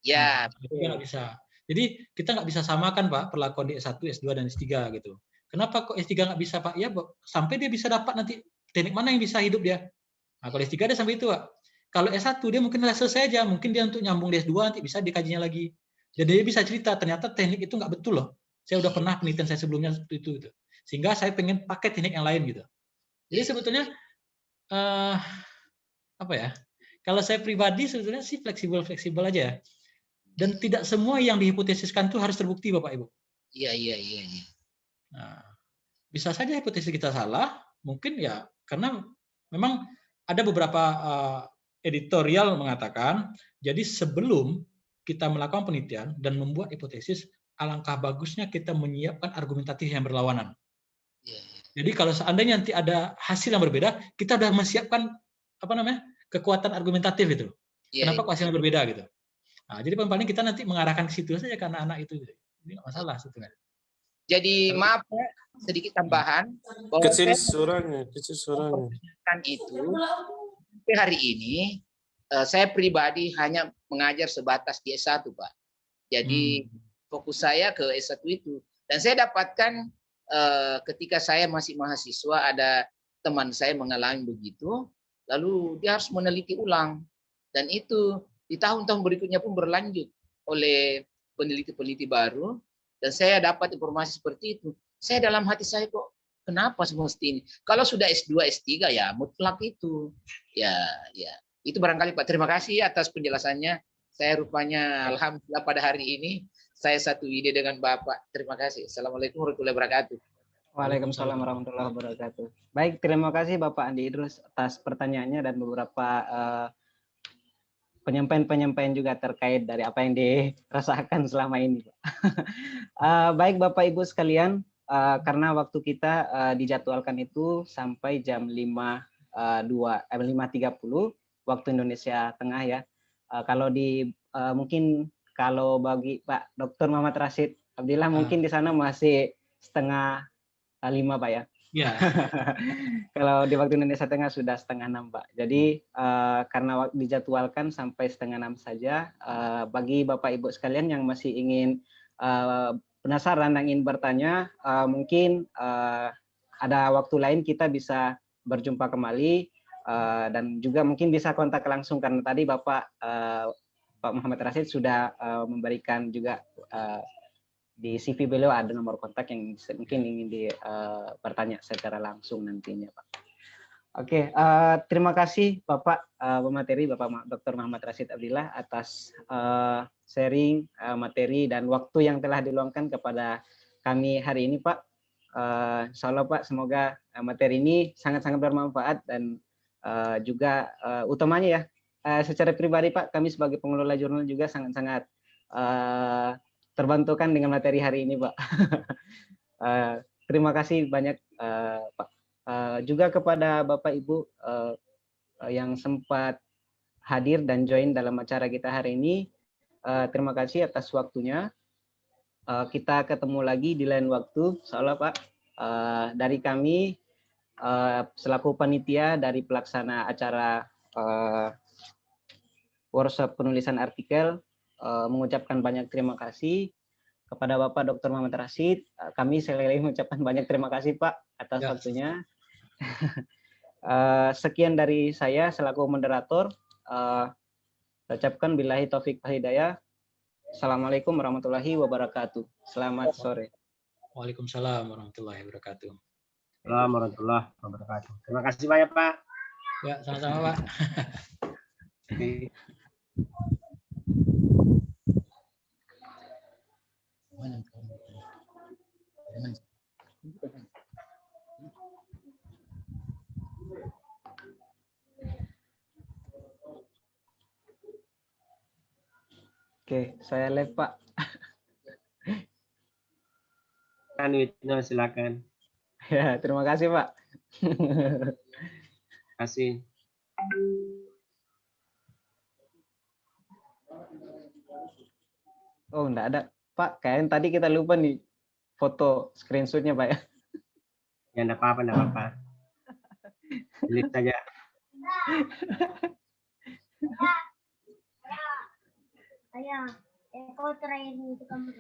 Ya, nggak bisa. Jadi kita nggak bisa samakan Pak perlakuan di S1, S2 dan S3 gitu. Kenapa kok S3 nggak bisa Pak? Ya sampai dia bisa dapat nanti teknik mana yang bisa hidup dia. Nah kalau S3 ada sampai itu Pak. Kalau S1 dia mungkin selesai aja, mungkin dia untuk nyambung di S2 nanti bisa dikajinya lagi. Jadi dia bisa cerita ternyata teknik itu nggak betul loh. Saya udah pernah penelitian saya sebelumnya seperti itu gitu. Sehingga saya pengen pakai teknik yang lain gitu. Jadi sebetulnya apa ya? Kalau saya pribadi sebetulnya sih fleksibel aja. Dan tidak semua yang dihipotesiskan itu harus terbukti Bapak Ibu. Iya. Nah, bisa saja hipotesis kita salah, mungkin ya karena memang ada beberapa editorial mengatakan, jadi sebelum kita melakukan penelitian dan membuat hipotesis, alangkah bagusnya kita menyiapkan argumentatif yang berlawanan. Jadi kalau seandainya nanti ada hasil yang berbeda, kita sudah menyiapkan kekuatan argumentatif itu. Kenapa kok hasilnya berbeda gitu? Nah, jadi paling kita nanti mengarahkan ke situ saja ke anak-anak itu. Ini nggak masalah sebetulnya. Jadi maaf ya, sedikit tambahan bahwa Kecil saya suaranya, kecil suaranya. mempertanyakan itu sampai hari ini saya pribadi hanya mengajar sebatas di S1, Pak. Jadi fokus saya ke S1 itu. Dan saya dapatkan ketika saya masih mahasiswa ada teman saya mengalami begitu, lalu dia harus meneliti ulang. Dan itu di tahun-tahun berikutnya pun berlanjut oleh peneliti-peneliti baru. Dan saya dapat informasi seperti itu. Saya dalam hati saya kok kenapa semesti ini? Kalau sudah S2, S3 ya mutlak itu. Ya, itu barangkali Pak. Terima kasih atas penjelasannya. Saya rupanya alhamdulillah pada hari ini saya satu ide dengan Bapak. Terima kasih. Assalamualaikum warahmatullahi wabarakatuh. Waalaikumsalam warahmatullahi wabarakatuh. Baik, terima kasih Bapak Andi Idrus atas pertanyaannya dan beberapa penyampaian-penyampaian juga terkait dari apa yang dirasakan selama ini. Baik Bapak Ibu sekalian, karena waktu kita dijadwalkan itu sampai jam 5.30 waktu Indonesia Tengah ya. Kalau mungkin kalau bagi Pak Dr. Muhammad Rashid Abdillah mungkin di sana masih 4:30 Pak ya. Ya. Kalau di waktu Indonesia Tengah sudah 5:30 Pak. Jadi karena dijadwalkan sampai 5:30 saja, bagi Bapak Ibu sekalian yang masih ingin penasaran dan ingin bertanya, mungkin ada waktu lain kita bisa berjumpa kembali dan juga mungkin bisa kontak langsung karena tadi Bapak Pak Muhammad Rashid sudah memberikan juga di CV beliau ada nomor kontak yang mungkin ingin dipertanya secara langsung nantinya Pak. Oke, terima kasih Bapak pemateri Bapak Dr. Muhammad Rashid Abdillah atas sharing materi dan waktu yang telah diluangkan kepada kami hari ini Pak. Insya Allah Pak, semoga materi ini sangat-sangat bermanfaat dan juga utamanya ya secara pribadi Pak, kami sebagai pengelola jurnal juga sangat-sangat terbantukan dengan materi hari ini Pak. Terima kasih banyak Pak. Juga kepada Bapak Ibu yang sempat hadir dan join dalam acara kita hari ini. Terima kasih atas waktunya. Kita ketemu lagi di lain waktu, insyaallah Pak. Dari kami selaku panitia dari pelaksana acara workshop penulisan artikel mengucapkan banyak terima kasih kepada Bapak Dr. Muhammad Rashid. Kami sekali lagi mengucapkan banyak terima kasih Pak atas waktunya. Sekian dari saya selaku moderator. Ucapkan billahi taufik wal hidayah. Assalamualaikum warahmatullahi wabarakatuh. Selamat sore. Waalaikumsalam warahmatullahi wabarakatuh. Assalamualaikum warahmatullahi wabarakatuh. Terima kasih banyak Pak. Ya, sama-sama Pak. Oke, saya live Pak. Silakan. Ya, terima kasih Pak. Terima kasih. Oh, enggak ada. Pak, kayaknya tadi kita lupa nih foto screenshotnya Pak ya. Ya, enggak apa-apa, enggak apa-apa. Delete saja. Ayah, kau terakhir itu kamu.